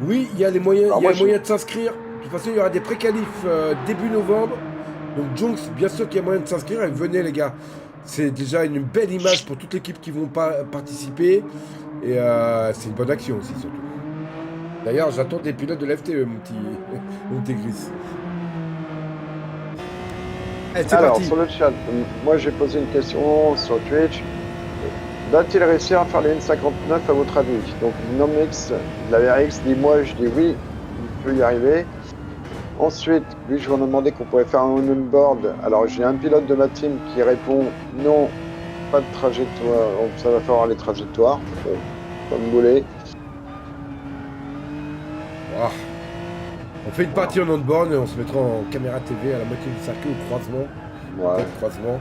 Oui, il y a les moyens, Alors il y a moi, les moyens de s'inscrire. De toute façon, il y aura des pré-qualifs début novembre. Donc Junks, bien sûr qu'il y a moyen de s'inscrire. Et venez les gars. C'est déjà une belle image pour toute l'équipe qui vont pas participer. Et c'est une bonne action aussi surtout. D'ailleurs, j'attends des pilotes de l'FTE, mon petit Chris. Allez, c'est Alors, parti. sur le chat, moi j'ai posé une question sur Twitch. Va-t-il réussir à faire les N59 à votre avis? Donc, Nomix de la VRX dit moi, je dis oui, il peut y arriver. Ensuite, lui, je vais me demander qu'on pourrait faire un on-board. Alors, j'ai un pilote de ma team qui répond non, pas de trajectoire, ça va faire les trajectoires. Bon, comme vous voulez. Ah. On fait une partie en on-board et on se mettra en caméra TV à la moitié du circuit au croisement. Ouais. Peut-être croisement.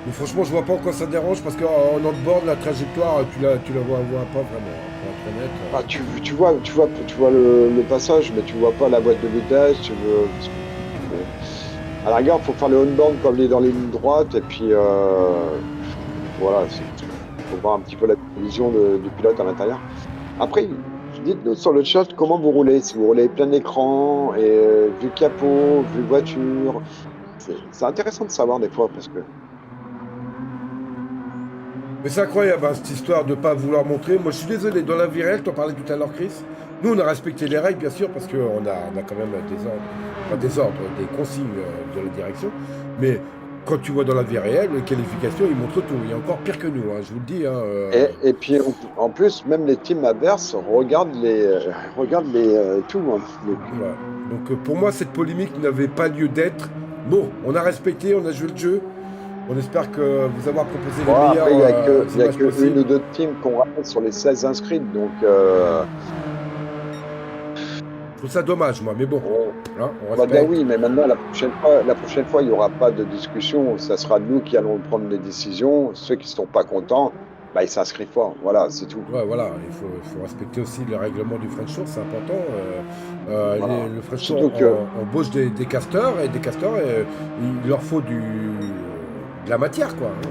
Mais franchement, je vois pas en quoi ça dérange parce qu'en on-board, la trajectoire, tu la vois pas vraiment. Pour être honnête. Ah, tu vois le passage, mais tu vois pas la boîte de vitesse. Tu veux. À la rigueur, il faut faire le on-board comme il est dans les lignes droites et puis voilà, il faut voir un petit peu la vision du pilote à l'intérieur. Après, dites-nous sur le chat comment vous roulez. Si vous roulez plein écran et vue capot, vue voiture, c'est intéressant de savoir des fois parce que. Mais c'est incroyable, hein, cette histoire de ne pas vouloir montrer. Moi, je suis désolé, dans la vie réelle, tu en parlais tout à l'heure, Chris. Nous, on a respecté les règles, bien sûr, parce qu'on a quand même des ordres, des consignes de la direction. Mais quand tu vois dans la vie réelle, les qualifications, ils montrent tout. Il y a encore pire que nous, hein, je vous le dis. Hein, Et puis, en plus, même les teams adverses regardent tout. Hein. Voilà. Donc, pour moi, cette polémique n'avait pas lieu d'être. Bon, on a respecté, on a joué le jeu. On espère que vous avoir proposé les meilleurs. Après, il n'y a images que possibles. une ou deux teams qu'on rappelle sur les 16 inscrits. Donc, Je trouve ça dommage, moi, mais bon. Hein, on on va respecte. dire oui, mais maintenant, la prochaine fois, il n'y aura pas de discussion. Ça sera nous qui allons prendre les décisions. Ceux qui ne sont pas contents, bah, ils s'inscrivent pas. Voilà, c'est tout. Ouais, voilà, il faut respecter aussi le règlement du French Tour, c'est important. Voilà. Le French Surtout Tour que- embauche des casteurs, et des casteurs, il leur faut de la matière, quoi. Hein,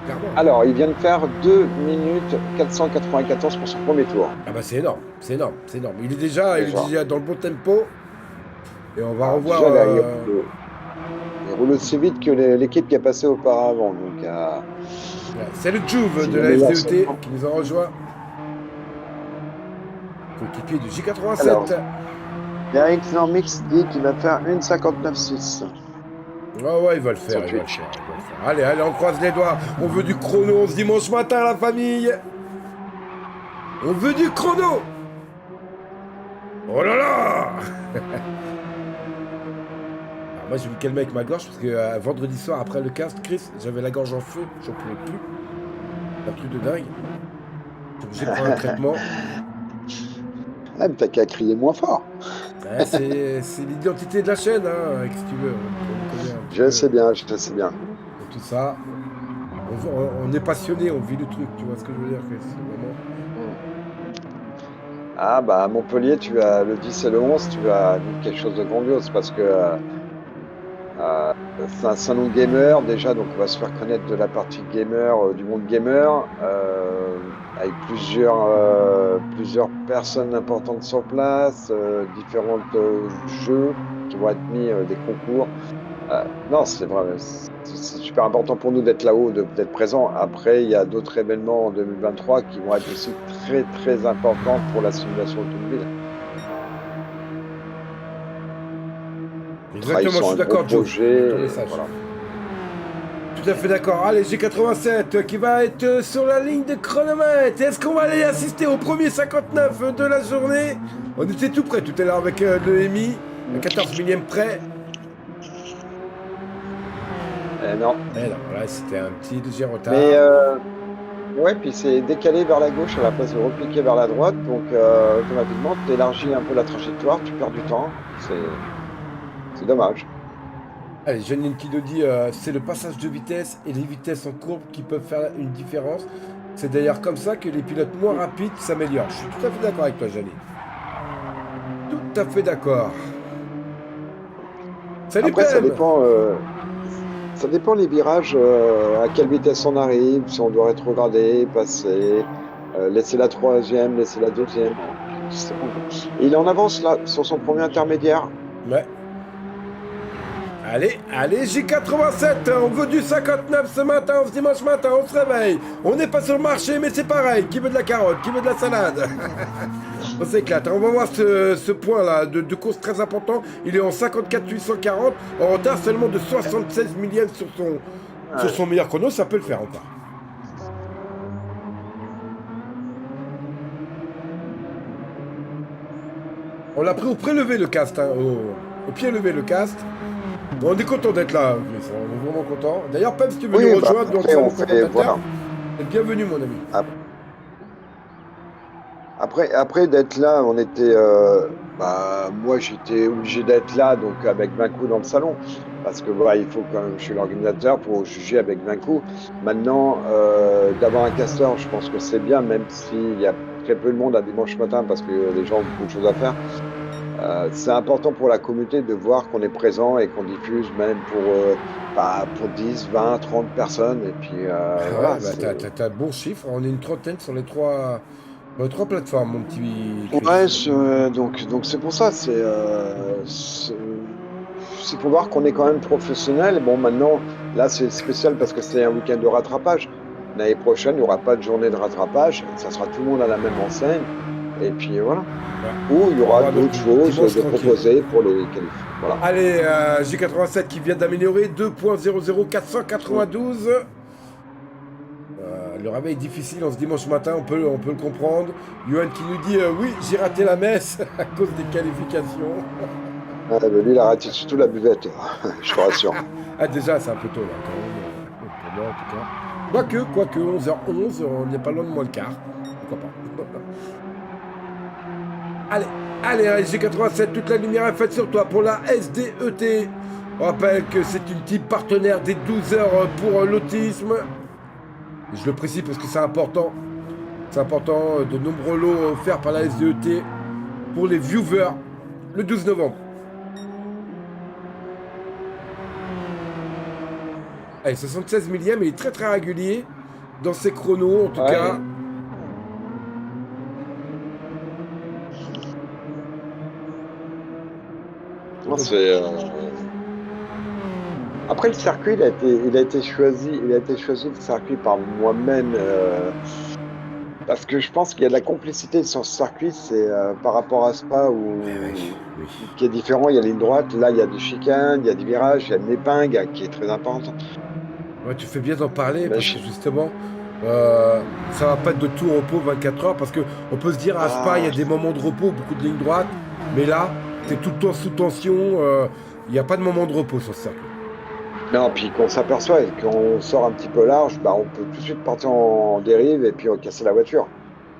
clairement. Alors, il vient de faire 2 minutes 494 pour son premier tour. Ah bah c'est énorme, c'est énorme, c'est énorme. Il est déjà dans le bon tempo. Et on va Alors, revoir. déjà, là, il roule aussi vite que l'équipe qui a passé auparavant. Donc, C'est le Juve de C'est la le meilleur SDET segment. qui nous a rejoint. Coéquipier du J87. Alors, Eric Normix dit qu'il va faire 1,59,6. Ouais, il va le faire, Sur il va le Twitch. faire, il va le faire. Allez, on croise les doigts. On veut du chrono ce dimanche matin, la famille. On veut du chrono. Oh là là. Alors moi, je vais me calmer avec ma gorge parce que vendredi soir, après le cast, Chris, j'avais la gorge en feu. J'en pouvais plus. Un truc de dingue. J'ai obligé de prendre un traitement. Ah, mais t'as qu'à crier moins fort. Ouais, c'est l'identité de la chaîne, hein, qu'est-ce que tu veux. On connaît un petit Je peu. sais bien, je sais bien. Et tout ça. On est passionné, on vit le truc, tu vois ce que je veux dire, Chris. C'est vraiment... Ah, bah, à Montpellier, tu as le 10 et le 11, tu as vu quelque chose de grandiose parce que c'est un salon gamer déjà, donc on va se faire connaître de la partie gamer, du monde gamer, avec plusieurs personnes importantes sur place, différents jeux qui vont être mis, des concours. Non, c'est vrai, c'est super important pour nous d'être là-haut, d'être présent. Après, il y a d'autres événements en 2023 qui vont être aussi très très importants pour la simulation automobile. Exactement, je suis d'accord, Joe. projet, Ton message. voilà. Tout à fait d'accord. Allez, G87 qui va être sur la ligne de chronomètre. Est-ce qu'on va aller assister au premier 59 de la journée? On était tout près tout à l'heure avec le EMI, à 14 millième près. Non. Eh non, là c'était un petit léger retard. Mais ouais, puis c'est décalé vers la gauche à la place de repliquer vers la droite, donc automatiquement tu élargis un peu la trajectoire, tu perds du temps. C'est dommage. Allez, Janine qui nous dit c'est le passage de vitesse et les vitesses en courbe qui peuvent faire une différence. C'est d'ailleurs comme ça que les pilotes moins rapides s'améliorent. Je suis tout à fait d'accord avec toi, Janine. Tout à fait d'accord. Salut, Après, ça PM. dépend les virages, à quelle vitesse on arrive, si on doit rétrograder, passer, laisser la troisième, laisser la deuxième. c'est bon. Et il est en avance là sur son premier intermédiaire. Ouais. Allez, J87, on veut du 59 ce matin, ce dimanche matin, on se réveille. On n'est pas sur le marché, mais c'est pareil. Qui veut de la carotte, qui veut de la salade? On s'éclate. On va voir ce point-là de course très important. Il est en 54 840, en retard seulement de 76 millièmes sur son meilleur chrono. Ça peut le faire encore. On l'a pris au prélevé le cast, hein, au pied levé le cast. Bon, on est content d'être là, Chris, on est vraiment content. D'ailleurs, Pep, si tu veux nous rejoindre, donc voilà. t'es bienvenu, mon ami. Après d'être là, on était, moi j'étais obligé d'être là, donc avec 20 coups dans le salon, parce que voilà, il faut quand même, je suis l'organisateur pour juger avec 20 coups. Maintenant, d'avoir un casteur, je pense que c'est bien, même s'il y a très peu de monde à dimanche matin, parce que les gens ont beaucoup de choses à faire. C'est important pour la communauté de voir qu'on est présent et qu'on diffuse même pour 10, 20, 30 personnes. Et puis, voilà, t'as de bons chiffres. On est une trentaine sur les trois plateformes, mon petit. Ouais, donc c'est pour ça. C'est pour voir qu'on est quand même professionnel. Bon, maintenant, là, c'est spécial parce que c'est un week-end de rattrapage. L'année prochaine, il n'y aura pas de journée de rattrapage. Ça sera tout le monde à la même enseigne. Et puis voilà. Ouais. Ou il y aura d'autres choses de proposer pour les qualifs. Voilà. Allez, J87 qui vient d'améliorer 2.00492. Le réveil est difficile en ce dimanche matin, on peut le comprendre. Johan qui nous dit oui, j'ai raté la messe à cause des qualifications. Lui, il a raté surtout la buvette, je te rassure. Déjà, c'est un peu tôt là, quand même. Pour moi, en tout cas. Quoique, 11h11, on n'est pas loin de moins le quart. Pourquoi pas. Allez, G87, toute la lumière est faite sur toi pour la SDET. On rappelle que c'est une team partenaire des 12 heures pour l'autisme. Je le précise parce que c'est important. C'est important, de nombreux lots offerts par la SDET pour les viewers le 12 novembre. Allez, 76 millième, il est très très régulier dans ses chronos en tout cas. Après le circuit, il a été choisi le circuit par moi-même parce que je pense qu'il y a de la complicité sur ce circuit. C'est par rapport à Spa qui est différent. Il y a ligne droite, là il y a des chicanes, il y a des virages, il y a une épingle qui est très importante. Ouais, tu fais bien d'en parler parce que justement, ça va pas être de tout repos 24 heures parce que on peut se dire à Spa il y a des moments de repos, beaucoup de lignes droites, mais là t'es tout le temps sous tension, il n'y a pas de moment de repos sur ce circuit. Non, puis qu'on s'aperçoit qu'on sort un petit peu large, on peut tout de suite partir en dérive et puis casser la voiture.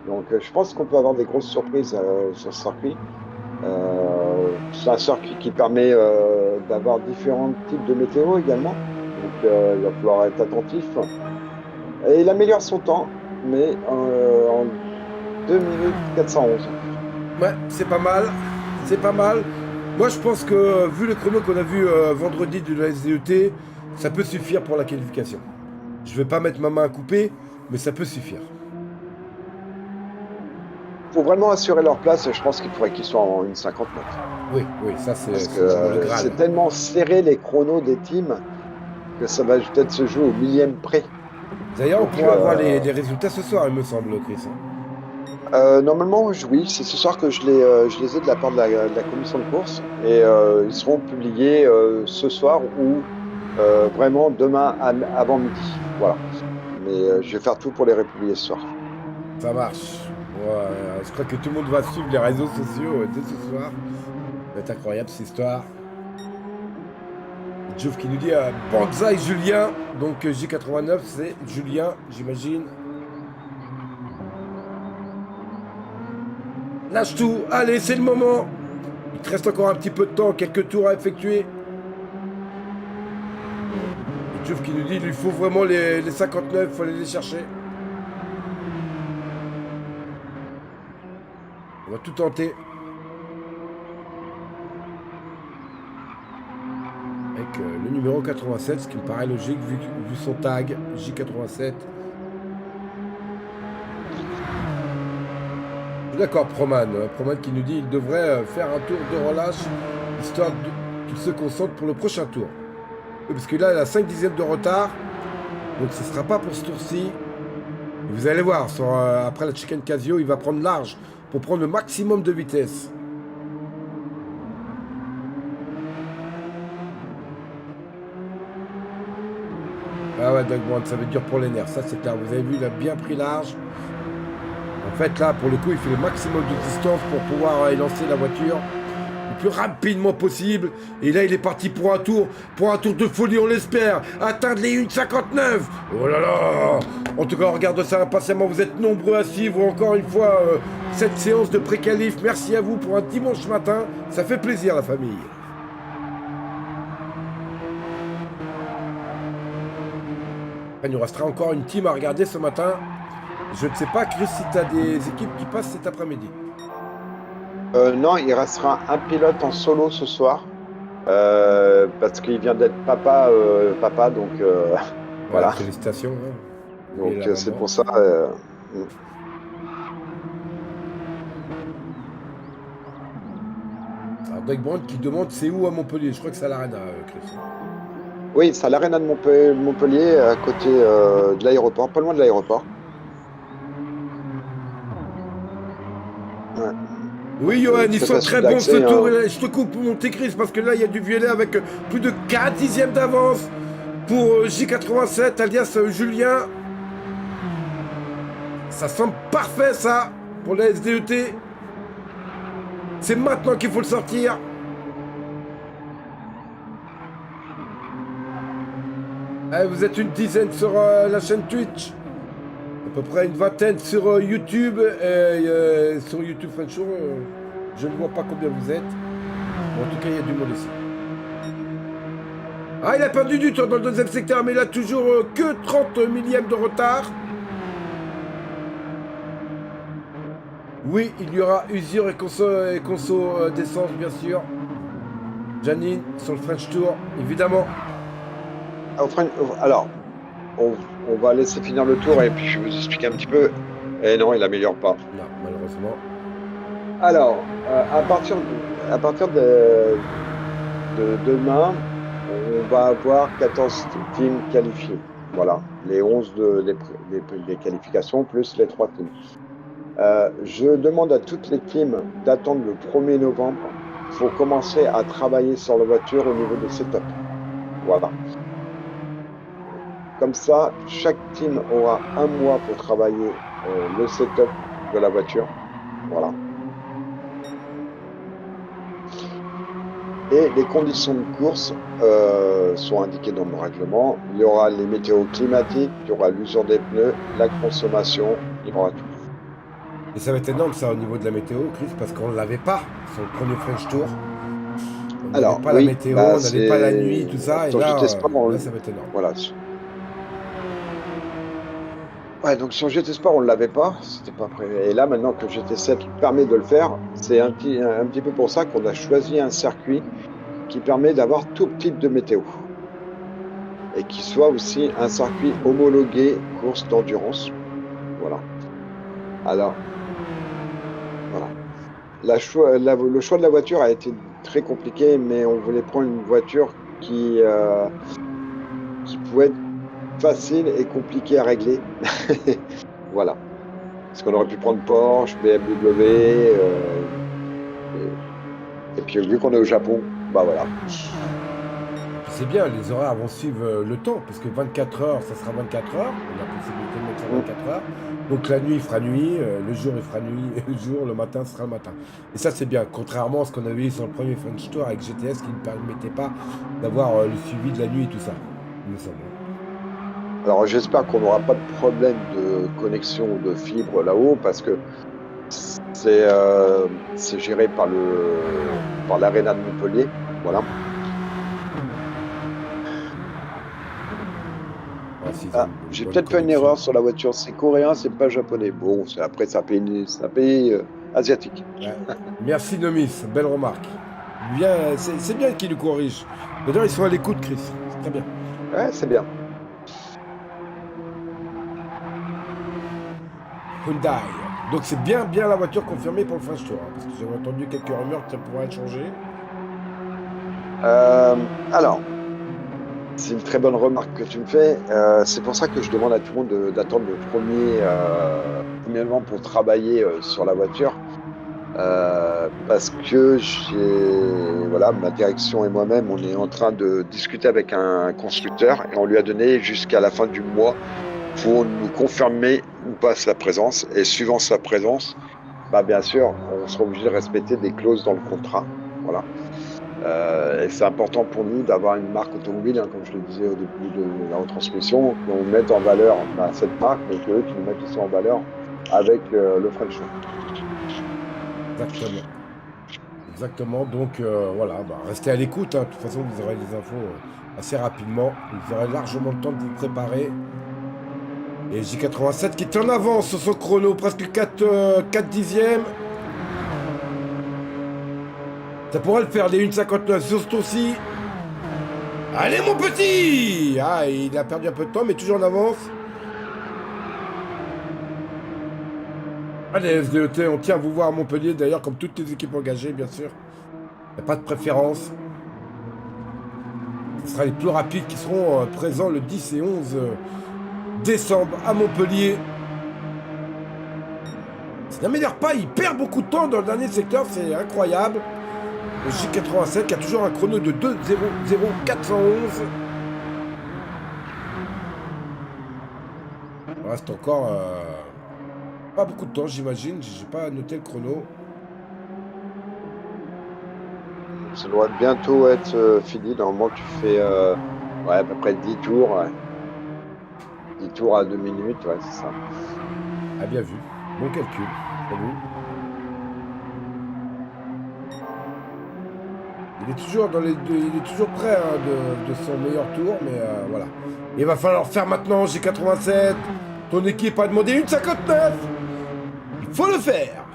Donc je pense qu'on peut avoir des grosses surprises sur ce circuit. C'est un circuit qui permet d'avoir différents types de météo également. Donc il va falloir être attentif. Et il améliore son temps, mais en 2 minutes 411. Ouais, c'est pas mal. C'est pas mal. Moi, je pense que, vu le chrono qu'on a vu vendredi de la SDET, ça peut suffire pour la qualification. Je vais pas mettre ma main à couper, mais ça peut suffire. Pour vraiment assurer leur place, je pense qu'il faudrait qu'ils soient en 1,59. Oui, ça c'est... Parce que c'est tellement serré les chronos des teams que ça va peut-être se jouer au millième près. D'ailleurs, on pourra avoir les résultats ce soir, il me semble, Chris. Normalement, oui, c'est ce soir que je les ai de la part de la commission de course et ils seront publiés ce soir ou vraiment demain avant midi. Voilà. Mais je vais faire tout pour les republier ce soir. Ça marche. Ouais, je crois que tout le monde va suivre les réseaux sociaux dès ce soir. Ça va être incroyable cette histoire. Jouf qui nous dit Banzai Julien. Donc J89, c'est Julien, j'imagine. Lâche tout, allez, c'est le moment. Il te reste encore un petit peu de temps, quelques tours à effectuer. Jouf qui nous dit il lui faut vraiment les 59, il faut aller les chercher. On va tout tenter. Avec le numéro 87, ce qui me paraît logique vu son tag, J87. Je suis d'accord, Proman. Proman qui nous dit qu'il devrait faire un tour de relâche, histoire qu'il se concentre pour le prochain tour. Parce que là, il a 5 dixièmes de retard. Donc ce ne sera pas pour ce tour-ci. Vous allez voir, après la chicane Casio, il va prendre large pour prendre le maximum de vitesse. Ah ouais, Doug Brown, ça veut dire pour les nerfs, ça c'est clair. Vous avez vu, il a bien pris large. En fait, là, pour le coup, il fait le maximum de distance pour pouvoir élancer la voiture le plus rapidement possible. Et là, il est parti pour un tour de folie, on l'espère. Atteindre les 1,59. Oh là là. En tout cas, on regarde ça impatiemment. Vous êtes nombreux à suivre encore une fois cette séance de pré-qualif. Merci à vous pour un dimanche matin. Ça fait plaisir, la famille. Il nous restera encore une team à regarder ce matin. Je ne sais pas, Chris, si tu as des équipes qui passent cet après-midi. Non, il restera un pilote en solo ce soir. Parce qu'il vient d'être papa, donc voilà. Félicitations. Hein. Donc c'est pour ça. Alors, Doug Brown qui demande c'est où à Montpellier. Je crois que c'est à l'Arena, Chris. Oui, c'est à l'Arena de Montpellier, à côté de l'aéroport, pas loin de l'aéroport. Ouais. Oui, Johan, ils sont très bons ce d'accès, tour. hein. Je te coupe pour monter, Chris, parce que là, il y a du violet avec plus de 4 dixièmes d'avance pour J87, alias Julien. Ça semble parfait, ça, pour la SDET. C'est maintenant qu'il faut le sortir. Vous êtes une dizaine sur la chaîne Twitch. À peu près une vingtaine sur YouTube. Sur YouTube French Show, je ne vois pas combien vous êtes. Bon, en tout cas, il y a du monde ici. Ah, il a perdu du temps dans le deuxième secteur, mais il a toujours que 30 millièmes de retard. Oui, il y aura usure et conso d'essence, bien sûr. Janine, sur le French Tour, évidemment. Alors, on va laisser finir le tour et puis je vais vous expliquer un petit peu. Et non, il améliore pas. Non, malheureusement. Alors, à partir de demain, on va avoir 14 teams qualifiés. Voilà, les 11 des qualifications plus les 3 teams. Je demande à toutes les teams d'attendre le 1er novembre pour commencer à travailler sur la voiture au niveau des setup. Voilà. Comme ça, chaque team aura un mois pour travailler le setup de la voiture. Voilà. Et les conditions de course sont indiquées dans le règlement. Il y aura les météos climatiques, il y aura l'usure des pneus, la consommation, il y aura tout. Et ça va être énorme ça au niveau de la météo, Chris, parce qu'on ne l'avait pas sur le premier French Tour. On n'avait pas la météo, on n'avait pas la nuit, tout ça, et là, là, ça va être énorme. Voilà. Ouais, donc sur GT Sport, on ne l'avait pas, c'était pas prêt. Et là, maintenant que GT7 permet de le faire, c'est un petit peu pour ça qu'on a choisi un circuit qui permet d'avoir tout type de météo. Et qui soit aussi un circuit homologué course d'endurance. Voilà. Alors, voilà. Le choix de la voiture a été très compliqué, mais on voulait prendre une voiture qui pouvait être facile et compliqué à régler. Voilà. Parce qu'on aurait pu prendre Porsche, BMW, et puis vu qu'on est au Japon, bah voilà. C'est bien, les horaires vont suivre le temps, parce que 24 heures, ça sera 24 heures, on a la possibilité de mettre ça 24 heures. Donc la nuit, il fera nuit, le jour, il fera nuit, et le jour, le matin, ce sera le matin. Et ça, c'est bien, contrairement à ce qu'on avait eu sur le premier French Tour avec GTS, qui ne permettait pas d'avoir le suivi de la nuit et tout ça. Il me semble. Alors j'espère qu'on n'aura pas de problème de connexion ou de fibre là-haut, parce que c'est géré par l'Arena de Montpellier. Voilà. J'ai peut-être fait une erreur sur la voiture, c'est coréen, c'est pas japonais. Bon, après c'est un pays asiatique. Ouais. Merci Nomis, belle remarque. Bien, c'est bien qu'il nous corrige. D'ailleurs, ils sont à l'écoute, Chris. C'est très bien. Ouais, c'est bien. Hyundai, Donc c'est bien la voiture confirmée pour le French Tour, hein, parce que j'avais entendu quelques rumeurs que ça pourrait être changé. Alors, c'est une très bonne remarque que tu me fais. C'est pour ça que je demande à tout le monde d'attendre le premièrement pour travailler sur la voiture. Parce que voilà, ma direction et moi-même, on est en train de discuter avec un constructeur et on lui a donné jusqu'à la fin du mois pour nous confirmer ou pas sa présence. Et suivant sa présence, bah bien sûr, on sera obligé de respecter des clauses dans le contrat. Voilà. Et c'est important pour nous d'avoir une marque automobile, hein, comme je le disais au début de la retransmission, qu'on mette en valeur cette marque, mais qu'eux qui nous mettent aussi en valeur avec le French Show. Exactement. Exactement, donc voilà, restez à l'écoute, hein. De toute façon vous aurez les infos assez rapidement, vous aurez largement le temps de vous préparer. Et J87 qui est en avance sur son chrono, presque 4 dixièmes. Ça pourrait le faire, les 1,59 sur ce tour-ci. Allez mon petit! Ah, il a perdu un peu de temps, mais toujours en avance. Allez, SDET, on tient à vous voir à Montpellier, d'ailleurs, comme toutes les équipes engagées, bien sûr. Il n'y a pas de préférence. Ce sera les plus rapides qui seront présents le 10 et 11 décembre à Montpellier. Ça n'améliore pas, il perd beaucoup de temps dans le dernier secteur, c'est incroyable. Le J87 qui a toujours un chrono de 2.00.411. Il reste encore pas beaucoup de temps, j'imagine. J'ai pas noté le chrono. Ça doit bientôt être fini. Normalement, tu fais à peu près 10 tours. Ouais. 10 tours à 2 minutes, ouais, c'est ça. Ah, bien vu. Bon calcul. Salut. Il est toujours près hein, de son meilleur tour, mais voilà. Il va falloir faire maintenant J87. Ton équipe a demandé 1,59. Il faut le faire.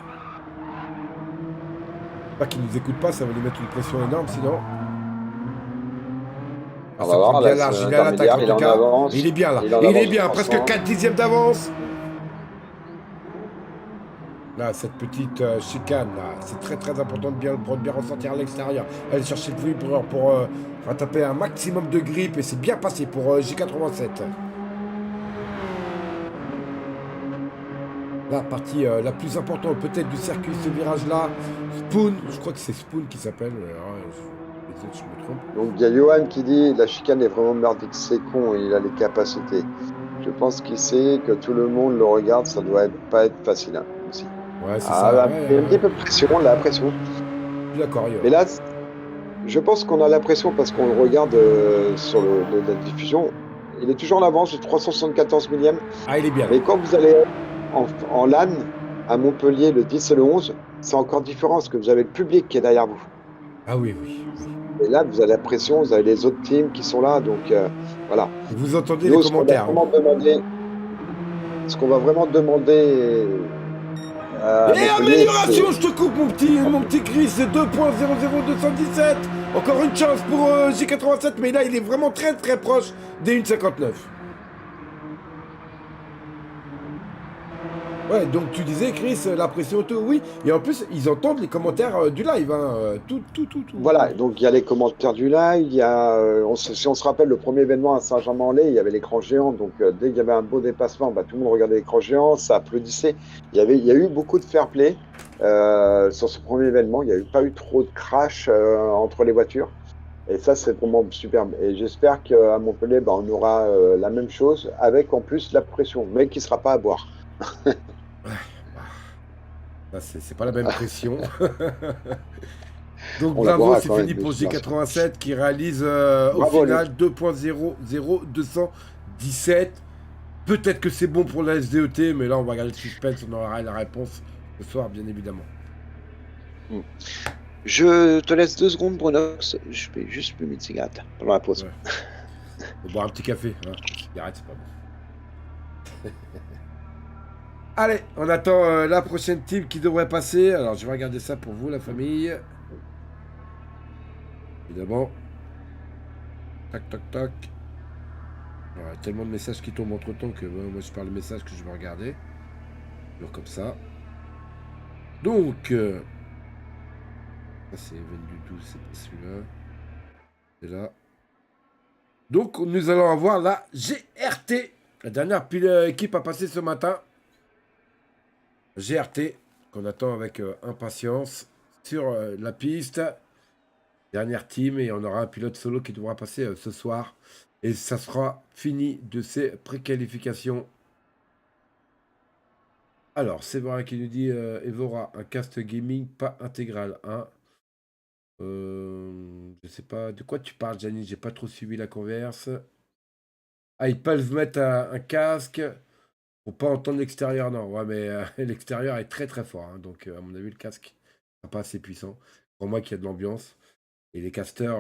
Pas qu'il nous écoute pas, ça va lui mettre une pression énorme sinon. On va voir, bien là, large, il est à l'attaque en tout cas. Il est bien là. Il est bien, presque 4 dixièmes d'avance. Là, cette petite chicane, là, c'est très important de bien ressentir à l'extérieur. Elle chercher le vibreur pour taper un maximum de grippe et c'est bien passé pour J87. La partie la plus importante peut-être du circuit, ce virage-là. Spoon, je crois que c'est Spoon qui s'appelle. Je me trompe. Donc il y a Johan qui dit la chicane est vraiment merdique, c'est con, il a les capacités. Je pense qu'il sait que tout le monde le regarde, ça doit pas être facile hein, aussi. Ouais, c'est ça. Il y a un petit peu de pression, la pression. Je suis d'accord, mais là, je pense qu'on a la pression parce qu'on le regarde sur la diffusion. Il est toujours en avance de 374 millièmes. Ah, il est bien. Mais quand vous allez en LAN à Montpellier le 10 et le 11, c'est encore différent parce que vous avez le public qui est derrière vous. Ah oui. Et là, vous avez la pression, vous avez les autres teams qui sont là, donc voilà. Vous entendez les commentaires. Ce qu'on va vraiment demander et amélioration, je te coupe mon petit Chris, c'est 2.00217. Encore une chance pour J87, mais là il est vraiment très proche des 1,59. Ouais, donc tu disais Chris, la pression auto, oui. Et en plus, ils entendent les commentaires du live, hein. Tout. Voilà, donc il y a les commentaires du live, il y a, si on se rappelle, le premier événement à Saint-Germain-en-Laye, il y avait l'écran géant, donc dès qu'il y avait un beau dépassement, tout le monde regardait l'écran géant, ça applaudissait. Il y a eu beaucoup de fair play sur ce premier événement, il n'y a pas eu trop de crash entre les voitures. Et ça, c'est vraiment superbe. Et j'espère qu'à Montpellier, on aura la même chose, avec en plus la pression, mais qui ne sera pas à boire. C'est pas la même pression. Donc bravo, c'est fini pour J87 qui réalise au final 2.00217. Peut-être que c'est bon pour la SDET, mais là on va regarder le suspense, on aura la réponse ce soir bien évidemment. Je te laisse 2 secondes Brunox, je vais juste fumer une cigarette pendant la pause. Ouais. Faut boire un petit café, hein. Cigarette c'est pas bon. Allez, on attend la prochaine team qui devrait passer. Alors, je vais regarder ça pour vous, la famille. Évidemment. Tac. Il y a tellement de messages qui tombent entre temps que moi, je parle de messages que je vais regarder. Toujours comme ça. Donc, ça c'est 22-12, c'est pas celui-là. C'est là. Donc, nous allons avoir la GRT. La dernière équipe à passer ce matin. GRT, qu'on attend avec impatience sur la piste. Dernière team, et on aura un pilote solo qui devra passer ce soir. Et ça sera fini de ces préqualifications. Alors, c'est vrai qui nous dit Evora, un cast gaming pas intégral. Hein. Je sais pas de quoi tu parles, Janice. J'ai pas trop suivi la converse. Ah, ils peuvent mettre un casque pour pas entendre l'extérieur. Non, ouais, mais l'extérieur est très très fort. Hein, donc, à mon avis, le casque n'est pas assez puissant. Pour moi, qu'il y a de l'ambiance. Et les casters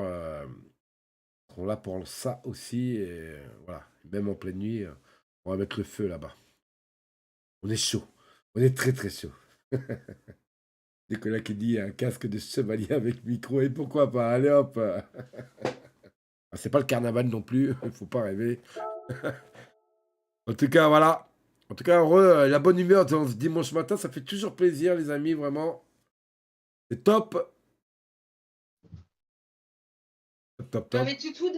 seront là pour ça aussi. Et voilà, même en pleine nuit, on va mettre le feu là-bas. On est chaud. On est très très chaud. Nicolas qui dit un casque de chevalier avec micro. Et pourquoi pas? Allez hop. C'est pas le carnaval non plus. Il faut pas rêver. En tout cas, voilà. En tout cas, heureux, la bonne humeur dans ce dimanche matin, ça fait toujours plaisir, les amis, vraiment. C'est top. Top, top. Mais tu tout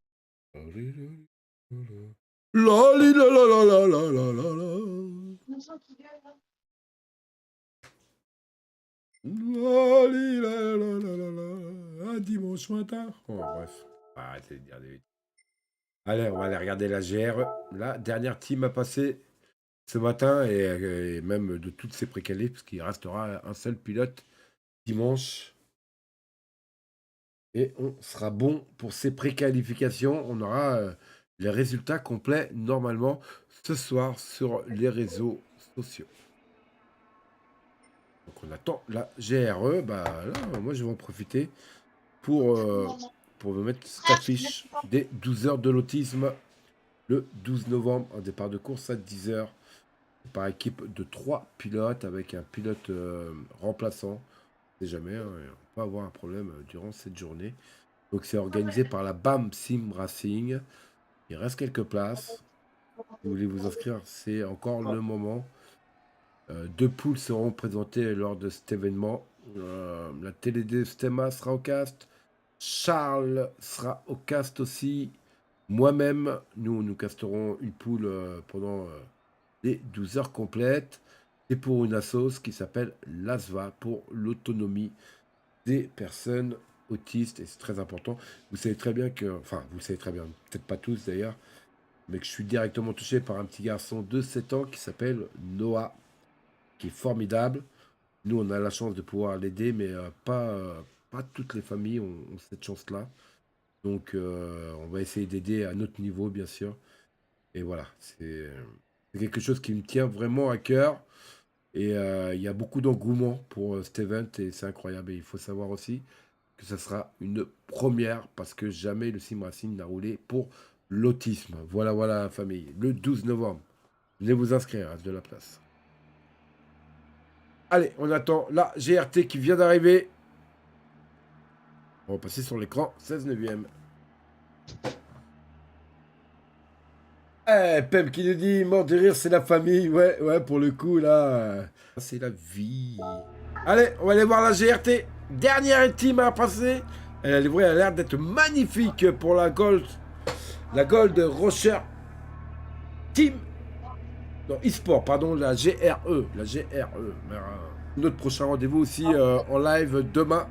Loli, la, la, la, la, la, la, la, la. Loli, la, la, la, la, la. Un dimanche matin. Oh, bref. Arrêtez de dire des bêtises. Allez, on va aller regarder la GR. La dernière team à passer ce matin et même de toutes ces préqualifs, parce qu'il restera un seul pilote dimanche. Et on sera bon pour ces préqualifications. On aura les résultats complets normalement ce soir sur les réseaux sociaux. Donc on attend la GRE. Bah là, moi je vais en profiter pour vous mettre cette affiche des 12 heures de l'autisme le 12 novembre. Un départ de course à 10 heures par équipe de 3 pilotes avec un pilote remplaçant. On ne sait jamais, hein, on peut avoir un problème durant cette journée. Donc c'est organisé par la BAM Sim Racing. Il reste quelques places. Si vous voulez vous inscrire, c'est encore le moment. 2 poules seront présentées lors de cet événement. La télé de Stema sera au cast. Charles sera au cast aussi. Moi-même, nous casterons une poule pendant les 12 heures complètes. Et pour une assoce qui s'appelle l'ASVA pour l'autonomie des personnes autistes. Et c'est très important. Vous savez très bien que, enfin, vous le savez très bien, peut-être pas tous d'ailleurs, mais que je suis directement touché par un petit garçon de 7 ans qui s'appelle Noah, qui est formidable. Nous, on a la chance de pouvoir l'aider, mais pas toutes les familles ont cette chance-là. Donc, on va essayer d'aider à notre niveau, bien sûr. Et voilà, c'est quelque chose qui me tient vraiment à cœur. Et il y a beaucoup d'engouement pour cet event et c'est incroyable. Et il faut savoir aussi que ça sera une première parce que jamais le Sim Racing n'a roulé pour l'autisme. Voilà, voilà, famille. Le 12 novembre. Venez vous inscrire, de la place. Allez, on attend la GRT qui vient d'arriver. On va passer sur l'écran 16 neuvième. Pep qui nous dit mort de rire, c'est la famille. Ouais, pour le coup, là, c'est la vie. Allez, on va aller voir la GRT. Dernière team à passer. Elle a l'air d'être magnifique pour la Gold. La Gold Rocher Team. Non, e-sport, pardon, la GRE. La GRE. Notre prochain rendez-vous aussi en live demain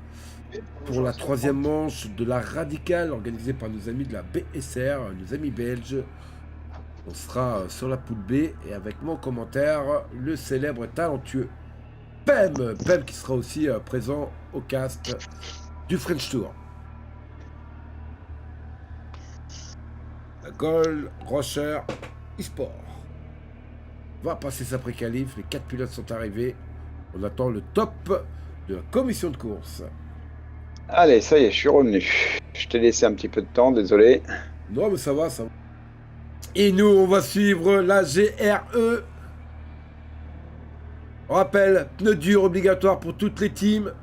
pour la 3e manche de la Radicale organisée par nos amis de la BSR, nos amis belges. On sera sur la poule B et avec mon commentaire, le célèbre et talentueux Pem qui sera aussi présent au cast du French Tour. La Gold Rocher eSport va passer sa pré-qualif. Les 4 pilotes sont arrivés. On attend le top de la commission de course. Allez, ça y est, je suis revenu. Je t'ai laissé un petit peu de temps, désolé. Non, mais ça va, ça va. Et nous, on va suivre la GRE. On rappelle, pneus durs obligatoires pour toutes les teams.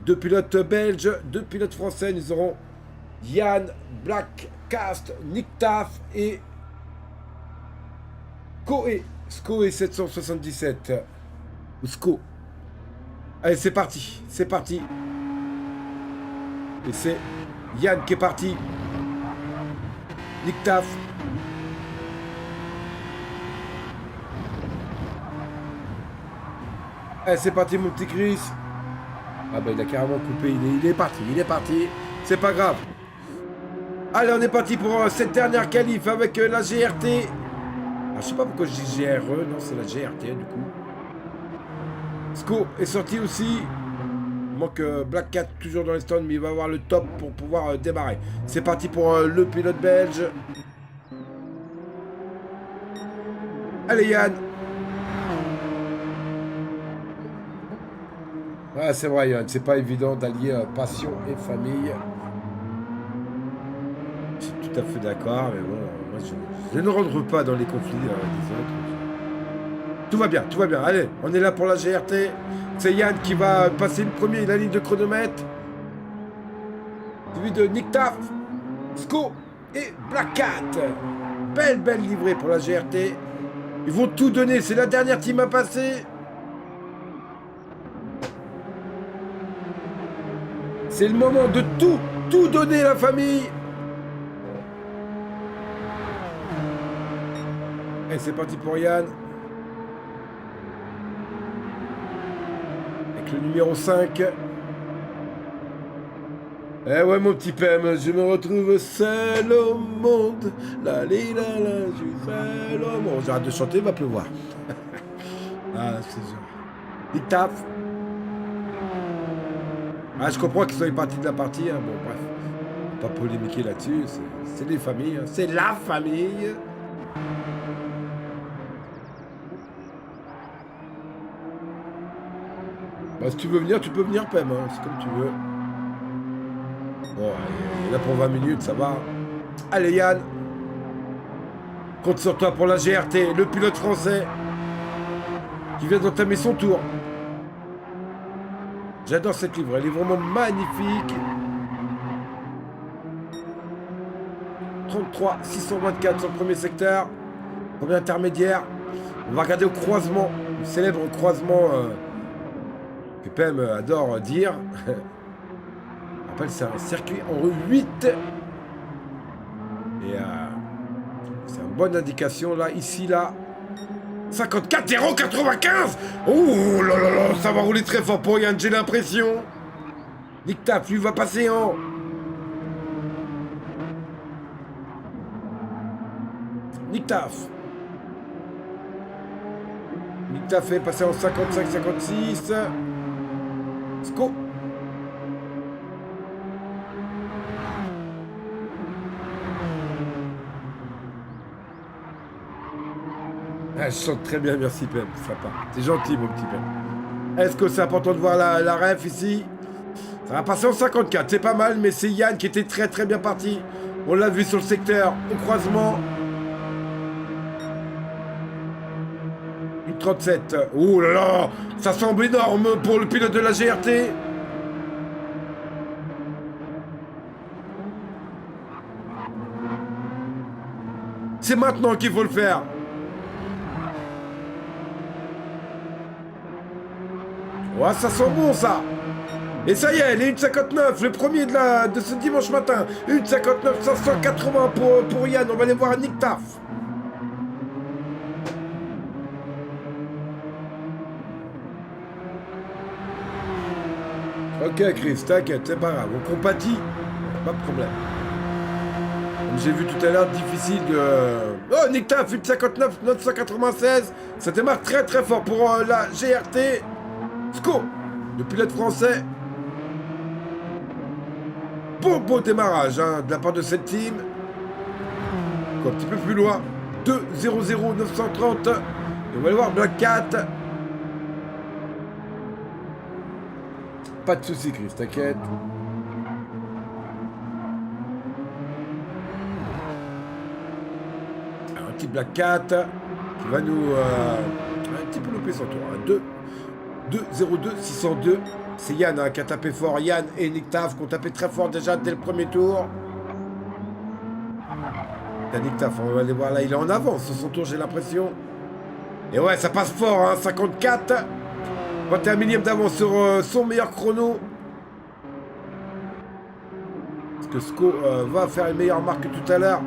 2 pilotes belges, 2 pilotes français. Nous aurons Yann, Black, Cast, Nick Taff et Skoe 777. Ou Sko. Allez, c'est parti. C'est parti. Et c'est Yann qui est parti. Nick Taf. Allez, c'est parti, mon petit Chris. Ah ben, il a carrément coupé. Il est parti. Il est parti. C'est pas grave. Allez, on est parti pour cette dernière qualif avec la GRT. Ah, je sais pas pourquoi je dis GRE. Non, c'est la GRT, du coup. Sco est sorti aussi. Il manque Black Cat toujours dans les stands, mais il va avoir le top pour pouvoir démarrer. C'est parti pour le pilote belge. Allez Yann. Ah, c'est vrai Yann, c'est pas évident d'allier passion et famille. Je suis tout à fait d'accord, mais bon, moi je ne rentre pas dans les conflits des autres. Tout va bien, tout va bien. Allez, on est là pour la GRT. C'est Yann qui va passer le premier, la ligne de chronomètre. Celui de Nick Taf, Sco et Black Cat. Belle livrée pour la GRT. Ils vont tout donner, c'est la dernière team à passer. C'est le moment de tout donner, la famille. Et c'est parti pour Yann. Avec le numéro 5. Eh ouais, mon petit Pem, je me retrouve seul au monde. La je suis seul au monde. J'arrête de chanter, il va pleuvoir. Ah, c'est sûr. Il tape. Ah, je comprends qu'ils soient partis de la partie. Hein. Bon, bref. Pas polémiquer là-dessus. C'est des familles. Hein. C'est la famille. Bah, si tu veux venir, tu peux venir, Pem. Hein. C'est comme tu veux. Bon, il est là pour 20 minutes, ça va. Allez, Yann. Compte sur toi pour la GRT. Le pilote français qui vient d'entamer son tour. J'adore cette livre. Elle est vraiment magnifique. 33 624 sur le premier secteur. Premier intermédiaire. On va regarder au croisement. Le célèbre croisement que Pem adore dire. C'est un circuit en rue 8. Et c'est une bonne indication là, ici, là. 54 095. Oh là là là, ça va rouler très fort pour Yann, j'ai l'impression. Nick Taf, lui, va passer en... Nick Taf. Nick Taf est passé en 55-56. Sco. Ah, je chante très bien, merci Pem, sympa. C'est gentil mon petit Pem. Est-ce que c'est important de voir la ref ici? Ça va passer en 54, c'est pas mal, mais c'est Yann qui était très bien parti. On l'a vu sur le secteur, au croisement. Une 37. Oh là là, ça semble énorme pour le pilote de la GRT. C'est maintenant qu'il faut le faire. Ouais, ça sent bon, ça. Et ça y est, les 1,59, le premier de ce dimanche matin. 1,59, 580 pour Yann. On va aller voir Nick Taf. Ok, Chris, t'inquiète, c'est pas grave. On compatit, pas de problème. Comme j'ai vu tout à l'heure, difficile de... Oh, Nick Taf, 1,59, 996. Ça démarre très fort pour la GRT. Sco, le pilote français. Beau démarrage hein, de la part de cette team. Un petit peu plus loin. 2-0-0 930. Et on va aller voir Black Cat. Pas de soucis, Chris, t'inquiète. Un petit Black Cat qui va nous un petit peu louper son tour. 2-0-2 602. C'est Yann hein, qui a tapé fort. Yann et Nick Taf qui ont tapé très fort déjà dès le premier tour. Nick Taf, on va aller voir là, il est en avance sur son tour, j'ai l'impression. Et ouais, ça passe fort, hein, 54. 21 millième d'avance sur son meilleur chrono. Parce que Sco va faire une meilleure marque que tout à l'heure.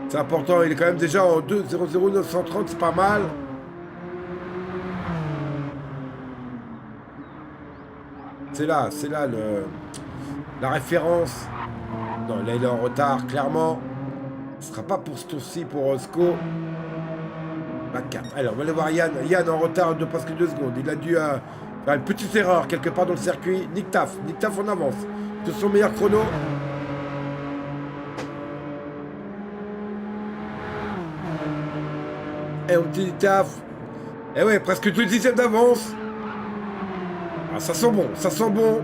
C'est important, il est quand même déjà en 2.00.930, c'est pas mal. C'est là la référence. Non, là il est en retard, clairement. Ce sera pas pour ce tour-ci, pour Sco. La 4. Alors, on va aller voir Yann. Yann en retard de presque 2 secondes. Il a dû faire une petite erreur quelque part dans le circuit. Nick Taff en avance. De son meilleur chrono. Et on dit Taff. Et ouais, presque 2 dixièmes d'avance. Ah, ça sent bon, ça sent bon.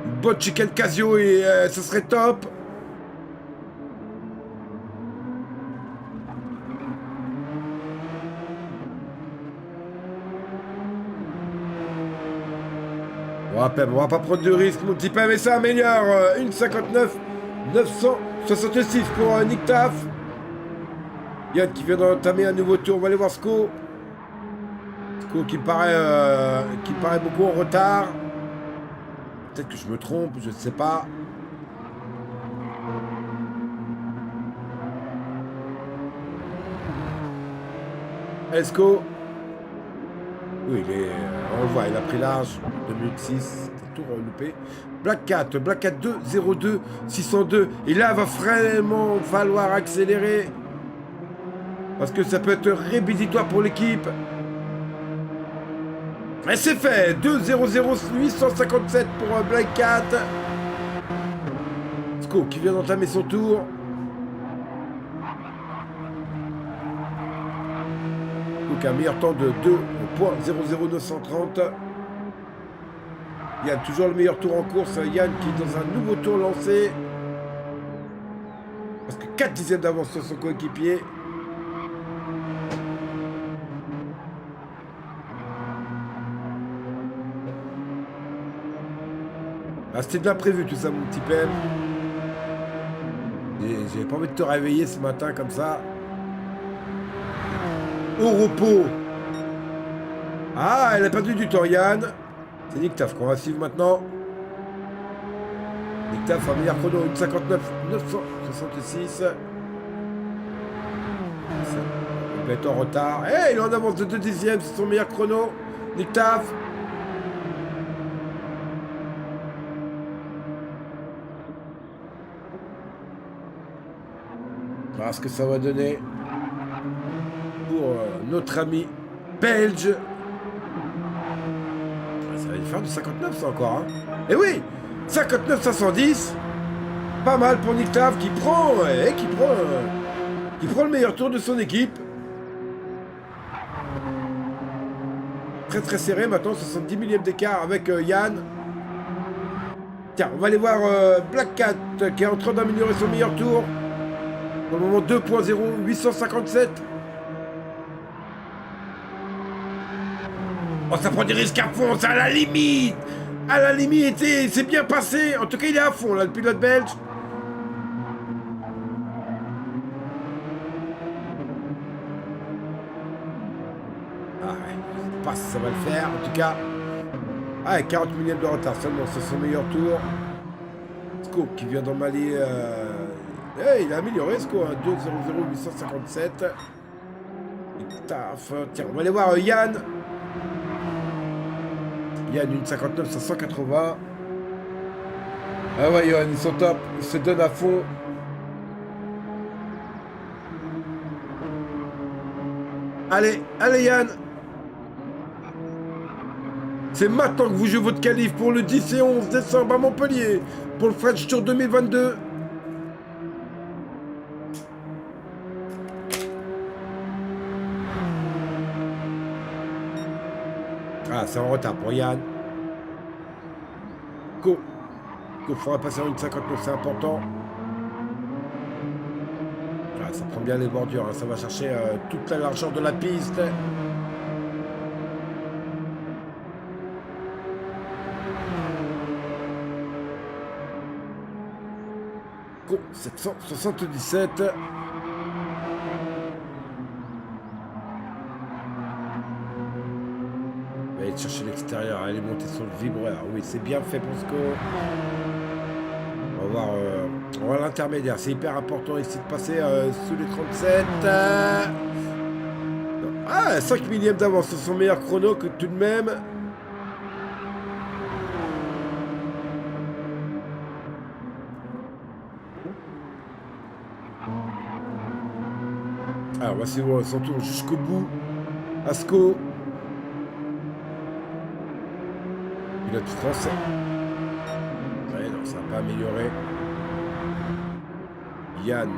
Une bonne chicken Casio et ce serait top. On va pas prendre de risque, mon petit pain, mais ça améliore. 1,59 966 pour Nick Taff. Yann qui vient d'entamer un nouveau tour. On va aller voir Sco. Sco qui paraît beaucoup en retard. Peut-être que je me trompe, je ne sais pas. Sco. Oui, on le voit, il a pris large. 2 minutes 6, tour loupé. Black 4 2, 02, 602. Et là, va vraiment falloir accélérer. Parce que ça peut être rédhibitoire pour l'équipe. Et c'est fait. 2, 0, 0, 857 pour Black 4. Sco qui vient d'entamer son tour. Donc un meilleur temps de 2.00930. Yann, toujours le meilleur tour en course. Yann qui est dans un nouveau tour lancé. Parce que 4 dixièmes d'avance sur son coéquipier. Ah, c'était bien prévu tout ça, mon petit PM. J'avais pas envie de te réveiller ce matin comme ça. Au repos. Ah, elle a perdu du temps, Yann. C'est Nick Taff qu'on va suivre maintenant. Nick Taff a meilleur chrono, 1,59 966. Il va être en retard. Il est en avance de 2 dixièmes, c'est son meilleur chrono. Nick Taff. On va voir ce que ça va donner pour notre ami belge. Ça va lui faire du 59 ça encore. Hein. Et oui, 59 510. Pas mal pour Nick Taff qui prend le meilleur tour de son équipe. Très très serré maintenant, 70 millièmes d'écart avec Yann. Tiens, on va aller voir Black Cat qui est en train d'améliorer son meilleur tour. Pour le moment 2.0857. Oh, ça prend des risques à fond, c'est à la limite. À la limite, c'est bien passé. En tout cas, il est à fond, là, le pilote belge. Ah ouais, je sais pas si ça va le faire, en tout cas. Ah, 40 millièmes de retard seulement, c'est son meilleur tour. Sco qui vient d'emballer... il a amélioré Sco, hein, 2.00857. Taf. Tiens, on va aller voir Yann. Yann, 1,59 580. Ah ouais, Yann, ils sont top. Ils se donnent à fond. Allez, allez Yann. C'est maintenant que vous jouez votre qualif pour le 10 et 11 décembre à Montpellier. Pour le French Tour 2022. Ah, c'est en retard pour Yann. Go. Go, faudra passer en 1,59, c'est important. Ah, ça prend bien les bordures, hein. Ça va chercher toute la largeur de la piste. Go, 777. chercher l'extérieur, elle est montée sur le vibreur. Oui, c'est bien fait pour Sco. On va voir, on va l'intermédiaire. C'est hyper important ici de passer sous les 37. Ah, 5 millièmes d'avance sur son meilleur chrono que tout de même. Alors, voici son tour jusqu'au bout. Asco. Pilote français. Ouais, non, ça n'a pas amélioré. Yann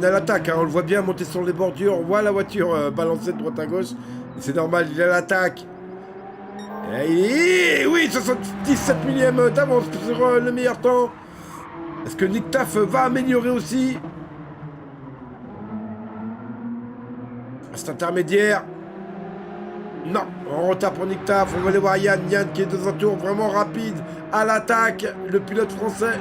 à l'attaque, hein, on le voit bien monter sur les bordures. On voit la voiture balancer de droite à gauche. C'est normal, il est à l'attaque. Et oui, 77 millième d'avance sur le meilleur temps. Est-ce que Nick Taff va améliorer aussi? C'est intermédiaire. Non, en retard pour Nick Taff. On va aller voir Yann qui est dans un tour vraiment rapide à l'attaque. Le pilote français.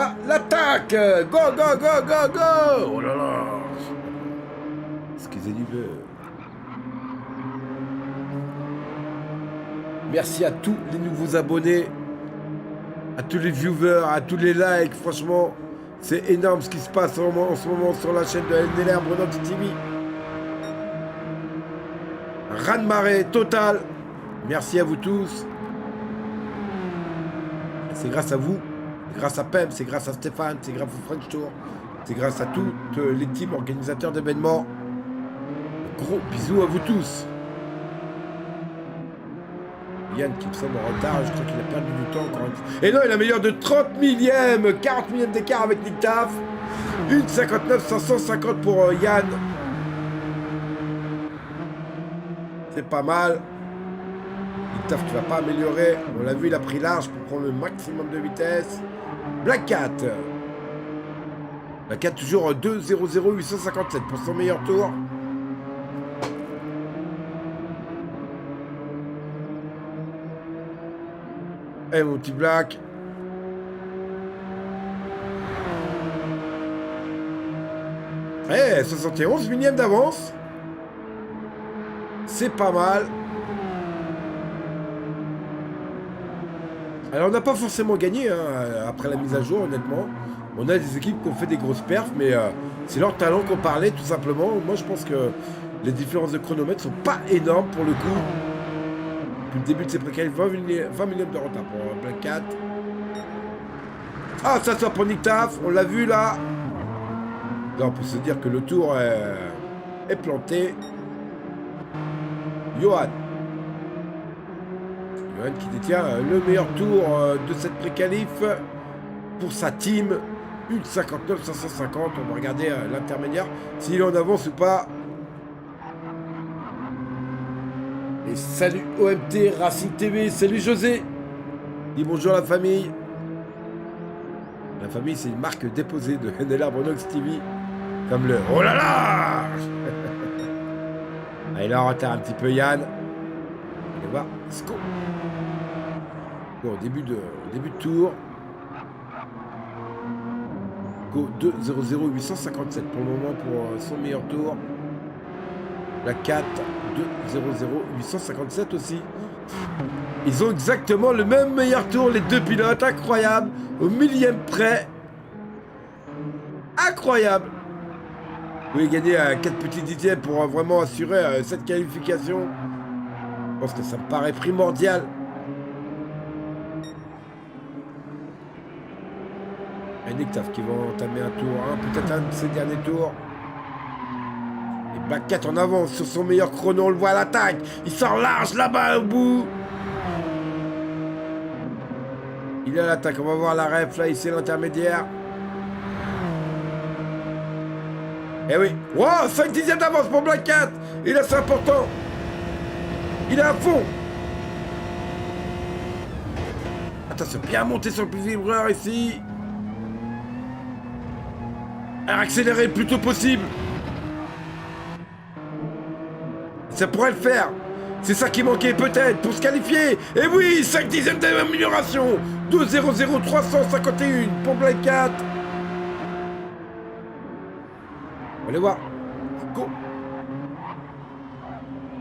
Ah, l'attaque! Go, go, go, go, go! Oh là là! Excusez du peu. Merci à tous les nouveaux abonnés, à tous les viewers, à tous les likes. Franchement, c'est énorme ce qui se passe en ce moment sur la chaîne de NLR Brenox TV. Raz-de-marée total. Merci à vous tous. C'est grâce à vous. C'est grâce à Pem, c'est grâce à Stéphane, c'est grâce au French Tour, c'est grâce à toutes les teams organisateurs d'événements. Gros bisous à vous tous. Yann qui me semble en retard, je crois qu'il a perdu du temps encore une fois. Et non, il a meilleur de 30 millièmes, 40 millièmes d'écart avec Nick Taff. 1,59, 550 pour Yann. C'est pas mal. Nick Taff qui va pas améliorer. On l'a vu, il a pris large pour prendre le maximum de vitesse. Black Cat. Black Cat toujours 2,00,857 pour son meilleur tour. Eh mon petit Black. Eh 71 millièmes d'avance. C'est pas mal. Alors on n'a pas forcément gagné hein, après la mise à jour honnêtement. On a des équipes qui ont fait des grosses perfs mais c'est leur talent qu'on parlait tout simplement. Moi je pense que les différences de chronomètre sont pas énormes pour le coup. Depuis le début de ces préquels, 20 millièmes de retard pour Black Cat. Ah ça sort pour Nick Taff, on l'a vu là. Là on peut se dire que le tour est planté. Johan qui détient le meilleur tour de cette pré-qualif pour sa team. 1,59, 550. On va regarder l'intermédiaire, s'il est en avance ou pas. Et salut OMT, Racing TV, salut José. Dis bonjour la famille. La famille, c'est une marque déposée de NLR Brenox TV. Comme le... Oh là là. Allez, là, on retard un petit peu Yann. Allez voir, Sco. Bon, début de tour. Go 2,00,857 pour le moment pour son meilleur tour. La 4, 2,00,857 aussi. Ils ont exactement le même meilleur tour, les deux pilotes. Incroyable. Au millième près. Incroyable. Vous pouvez gagner à 4 petits dixièmes pour vraiment assurer cette qualification. Je pense que ça me paraît primordial. Et Nick Taff qui va entamer un tour, hein, peut-être un de ses derniers tours. Et Black Cat en avance sur son meilleur chrono, on le voit à l'attaque. Il sort large là-bas au bout. Il est à l'attaque, on va voir la ref là, ici l'intermédiaire. Eh oui, wow, 5 dixièmes d'avance pour Black Cat. Et là c'est important. Il est à fond. Attention, bien monter sur le vibreur ici. Accélérer le plus tôt possible. Ça pourrait le faire. C'est ça qui manquait peut-être pour se qualifier. Et oui, 5 dixièmes d'amélioration. 2,00,351 pour Black Cat. On va aller voir. Go.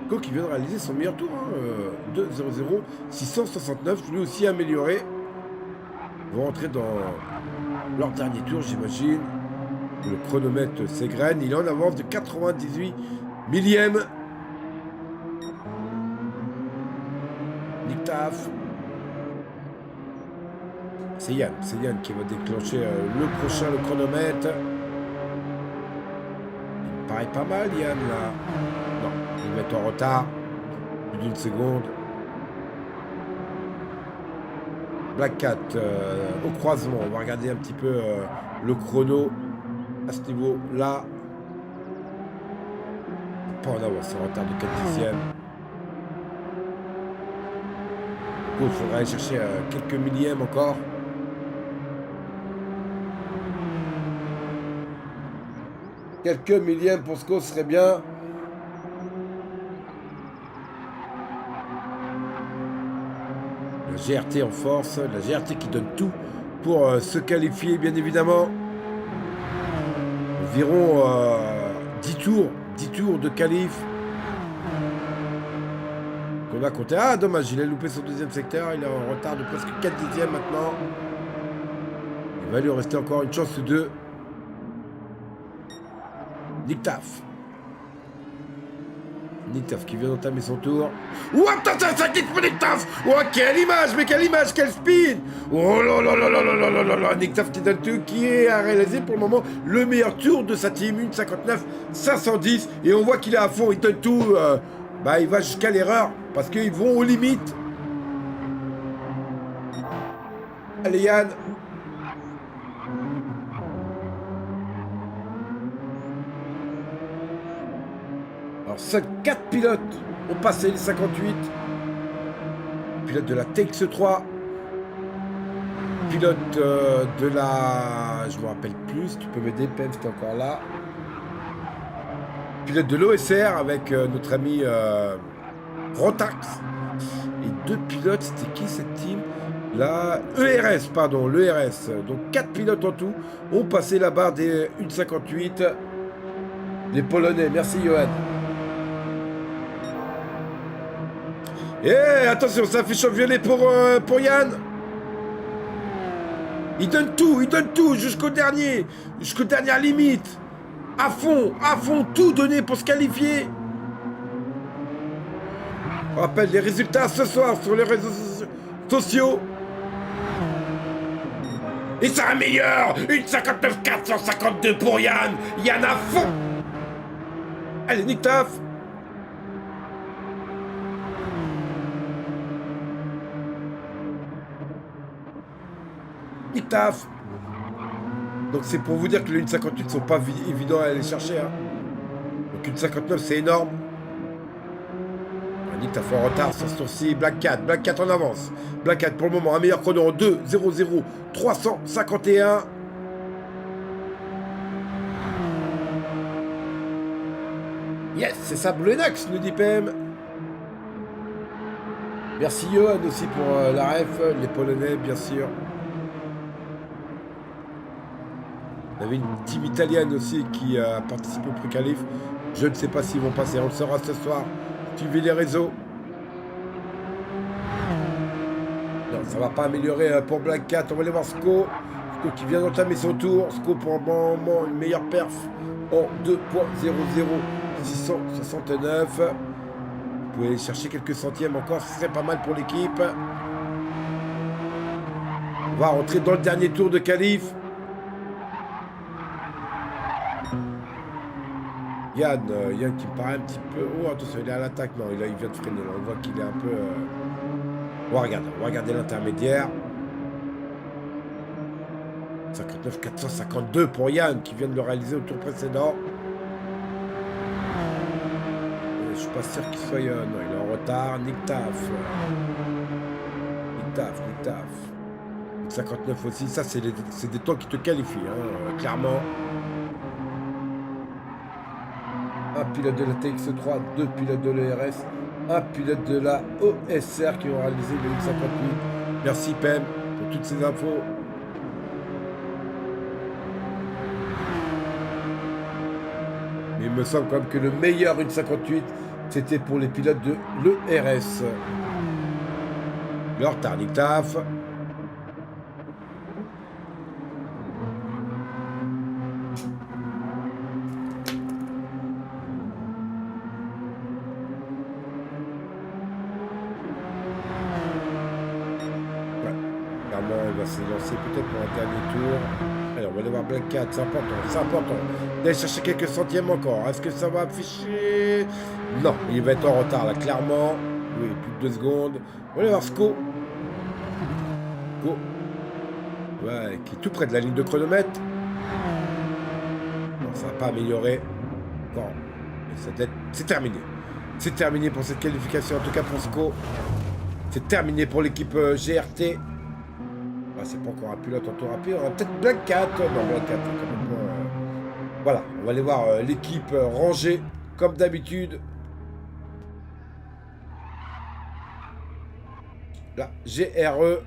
Bosco qui vient de réaliser son meilleur tour, hein, 2-0-0, 669, lui aussi amélioré. Ils vont rentrer dans leur dernier tour, j'imagine. Le chronomètre s'égrène, il est en avance de 98 millièmes. Nick Taf. C'est Yann qui va déclencher le prochain, le chronomètre. Il me paraît pas mal, Yann, là. Non, il va être en retard. Plus d'une seconde. Black Cat au croisement. On va regarder un petit peu le chrono à ce niveau-là. Pas en avance, en retard de 4 dixièmes. Il faudra aller chercher quelques millièmes encore. Quelques millièmes pour Sco serait bien. La GRT en force, la GRT qui donne tout pour se qualifier, bien évidemment. Environ 10 tours de qualif. Qu'on a compté. Ah, dommage, il a loupé son deuxième secteur. Il est en retard de presque 4 dixièmes maintenant. Il va lui rester encore une chance ou deux. Nick Taf. Nick Taf qui vient d'entamer son tour. Oh, attends, ça quitte pour Nick Taf. Oh, quelle image, mais quelle image, quel speed. Oh là là là là là là là là là. Nick Taf qui donne tout, qui est à réaliser pour le moment le meilleur tour de sa team, 1,59, 510. Et on voit qu'il est à fond, il donne tout. Il va jusqu'à l'erreur, parce qu'ils vont aux limites. Allez, Yann. Alors, seuls 4 pilotes ont passé les 58. Pilote de la TX3. Pilote de la... Je me rappelle plus, tu peux m'aider, Pem, c'était encore là. Pilote de l'OSR avec notre ami Rotax. Et 2 pilotes, c'était qui cette team? La ERS, pardon, l'ERS. Donc 4 pilotes en tout ont passé la barre des 1,58. Les Polonais, merci Johan. Et attention, ça affiche en violet pour Yann. Il donne tout jusqu'au dernier, jusqu'aux dernières limites. À fond, tout donné pour se qualifier. On rappelle les résultats ce soir sur les réseaux sociaux. Et c'est un meilleur, 1,59 452 pour Yann. Yann à fond. Allez, Nick Taf. Nick Taf. Donc c'est pour vous dire que les 1,58 ne sont pas évidents à aller chercher. Hein. Donc 1,59 c'est énorme. Nick Taf en retard, ça sourcil. Black Cat en avance. Black Cat pour le moment un meilleur chrono en 2,00 351. Yes, c'est ça Blue Enox, nous dit PM. Merci Johan aussi pour la ref, les Polonais bien sûr. Il y avait une team italienne aussi qui a participé au pré-qualif. Je ne sais pas s'ils vont passer, on le saura ce soir. Suivez les réseaux. Non, ça ne va pas améliorer pour Black Cat. On va aller voir Sco. Sco qui vient d'entamer son tour. Sco pour un moment une meilleure perf en 2,00 669. Vous pouvez aller chercher quelques centièmes encore, ce serait pas mal pour l'équipe. On va rentrer dans le dernier tour de qualif. Yann qui me paraît un petit peu... Oh, attention, il est à l'attaque. Non, il vient de freiner. Là. On voit qu'il est un peu... On va regarder l'intermédiaire. 59 452 pour Yann, qui vient de le réaliser au tour précédent. Je suis pas sûr qu'il soit... non, il est en retard. Nick Taf. 59 aussi. Ça, c'est des temps qui te qualifient, hein, clairement. Un pilote de la TX3, 2 pilotes de l'ERS, un pilote de la OSR qui ont réalisé le 1,58. Merci Pem pour toutes ces infos. Mais il me semble quand même que le meilleur 1,58, C'était pour les pilotes de l'ERS. Leur Tarnitaf. Il va se lancer peut-être pour un dernier tour. Allez, on va aller voir Black Cat, c'est important, c'est important. D'aller chercher quelques centièmes encore. Est-ce que ça va afficher? Non, il va être en retard là, clairement. Oui, plus de 2 secondes. On va aller voir Sco. Sco. Ouais, qui est tout près de la ligne de chronomètre. Non, ça va pas améliorer. Bon, c'est terminé. C'est terminé pour cette qualification, en tout cas pour Sco. C'est terminé pour l'équipe GRT. Ah, c'est pas encore un pilote en tour rapide, on a peut-être Black Cat. Non, Black Cat, voilà, on va aller voir l'équipe rangée, comme d'habitude. La GRE.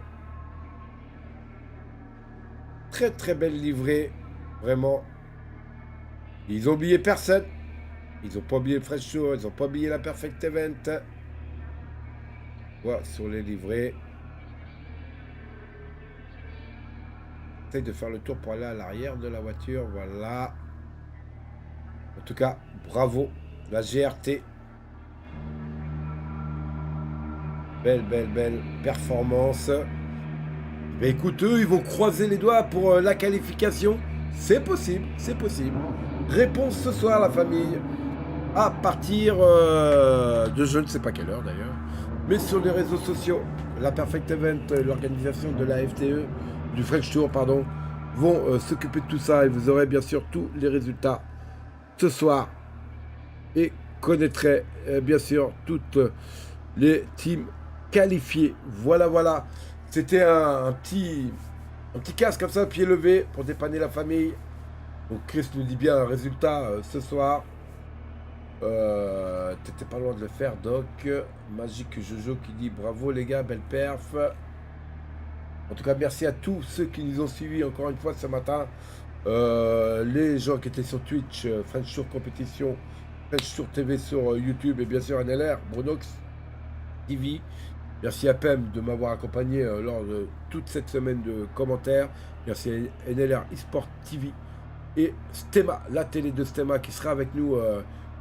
Très très belle livrée, vraiment. Ils ont oublié personne. Ils ont pas oublié le Fresh Show, ils ont pas oublié la Perfect Event. Voilà, sur les livrées. Essaye de faire le tour pour aller à l'arrière de la voiture, voilà. En tout cas, bravo, la GRT. Belle performance. Mais écoute, eux, ils vont croiser les doigts pour la qualification. C'est possible, c'est possible. Réponse ce soir, la famille. À partir de je ne sais pas quelle heure d'ailleurs. Mais sur les réseaux sociaux, la Perfect Event, l'organisation de la FTE, du French Tour, pardon, vont s'occuper de tout ça et vous aurez bien sûr tous les résultats ce soir et connaîtrez bien sûr toutes les teams qualifiés. Voilà. C'était un petit casque comme ça, pied levé, pour dépanner la famille. Donc Chris nous dit bien un résultat ce soir. T'étais pas loin de le faire, Doc. Magique Jojo qui dit bravo les gars, belle perf. En tout cas, merci à tous ceux qui nous ont suivis encore une fois ce matin. Les gens qui étaient sur Twitch, French Tour Compétition, French Tour TV sur YouTube et bien sûr NLR, Brunox TV. Merci à PEM de m'avoir accompagné lors de toute cette semaine de commentaires. Merci à NLR eSport TV et Stema, la télé de Stema qui sera avec nous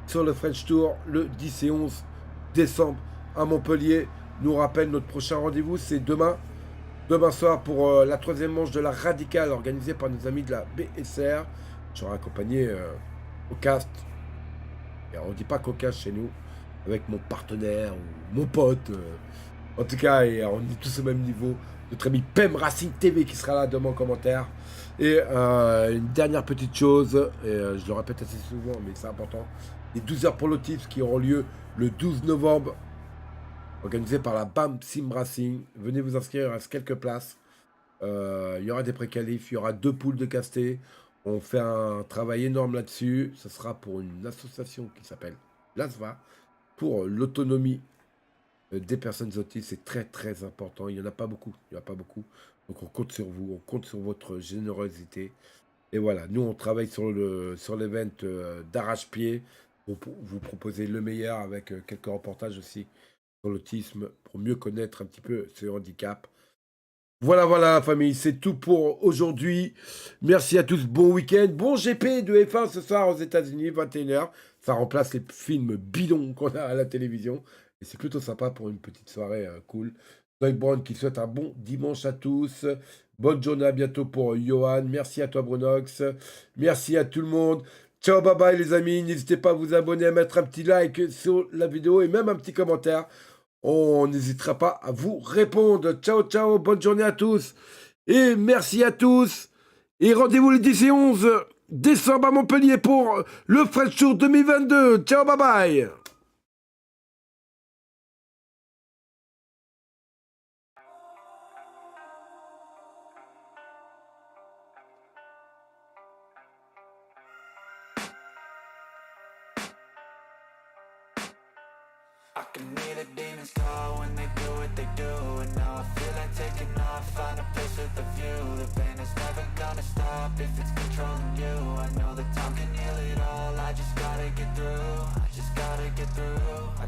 sur le French Tour le 10 et 11 décembre à Montpellier. Nous rappelle notre prochain rendez-vous, c'est demain soir pour la 3e manche de la Radicale organisée par nos amis de la BSR. Je serai accompagné au cast. Et on ne dit pas cocasse chez nous, avec mon partenaire ou mon pote. En tout cas, et on est tous au même niveau. Notre ami PEM Racing TV qui sera là demain en commentaire. Et une dernière petite chose, et je le répète assez souvent, mais c'est important. Les 12 heures pour l'autisme qui auront lieu le 12 novembre. Organisé par la BAM Sim Racing. Venez vous inscrire, il reste quelques places. Il y aura des pré-qualifs, il y aura 2 poules de castés. On fait un travail énorme là-dessus. Ce sera pour une association qui s'appelle l'ASVA, pour l'autonomie des personnes autistes. C'est très très important. Il n'y en a pas beaucoup. Donc on compte sur vous, on compte sur votre générosité. Et voilà, nous on travaille sur l'event d'arrache-pied pour vous proposer le meilleur avec quelques reportages aussi sur l'autisme pour mieux connaître un petit peu ce handicap. Voilà la famille, c'est tout pour aujourd'hui. Merci à tous, bon week-end, bon GP de F1 ce soir aux États-Unis, 21h. Ça remplace les films bidons qu'on a à la télévision. Et c'est plutôt sympa pour une petite soirée cool. Doug Brown qui souhaite un bon dimanche à tous. Bonne journée, à bientôt pour Johan. Merci à toi Brunox. Merci à tout le monde. Ciao, bye bye les amis. N'hésitez pas à vous abonner, à mettre un petit like sur la vidéo et même un petit commentaire. On n'hésitera pas à vous répondre. Ciao, bonne journée à tous. Et merci à tous. Et rendez-vous le 10 et 11 décembre à Montpellier pour le French Tour 2022. Ciao, bye bye. I can hear the demons call when they do what they do. And now I feel like taking off, find a place with a view. The pain is never gonna stop if it's controlling you. I know that time can heal it all, I just gotta get through.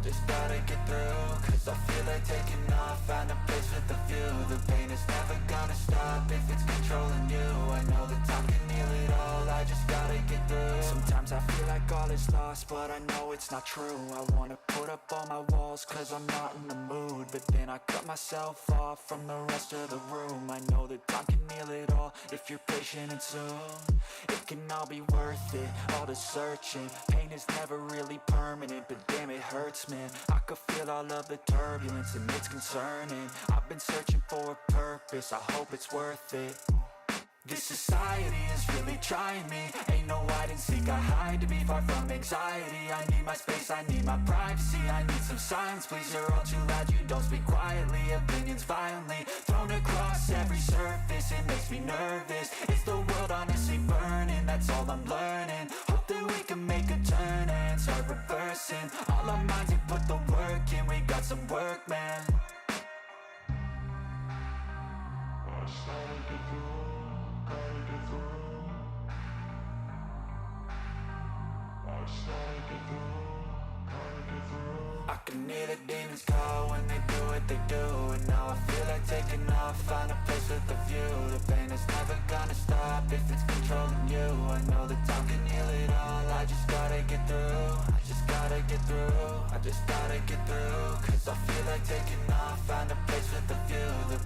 just gotta get through, cause I feel like taking off, find a place with a view. The pain is never gonna stop if it's controlling you. I know that time can heal it all, I just gotta get through. Sometimes I feel like all is lost, but I know it's not true. I wanna put up all my walls, cause I'm not in the mood. But then I cut myself off from the rest of the room. I know that time can heal it all, if you're patient and soon. It can all be worth it, all the searching. Pain is never really permanent, but damn it hurts, man. I could feel all of the turbulence and it's concerning. I've been searching for a purpose, I hope it's worth it. This society is really trying me. Ain't no hide and seek, I hide to be far from anxiety. I need my space, I need my privacy, I need some silence, please. You're all too loud, you don't speak quietly. Opinions violently thrown across every surface, it makes me nervous. Is the world honestly burning? That's all I'm learning. Hope that we can make a turn and start reversing all our minds and put the work in. We got some work, man. I can hear the demons call when they do what they do. And now I feel like taking off, find a place with a view. The pain is never gonna stop if it's controlling you. I know that time can heal it all, I just gotta get through. I just gotta get through, I just gotta get through. Cause I feel like taking off, find a place with a view. The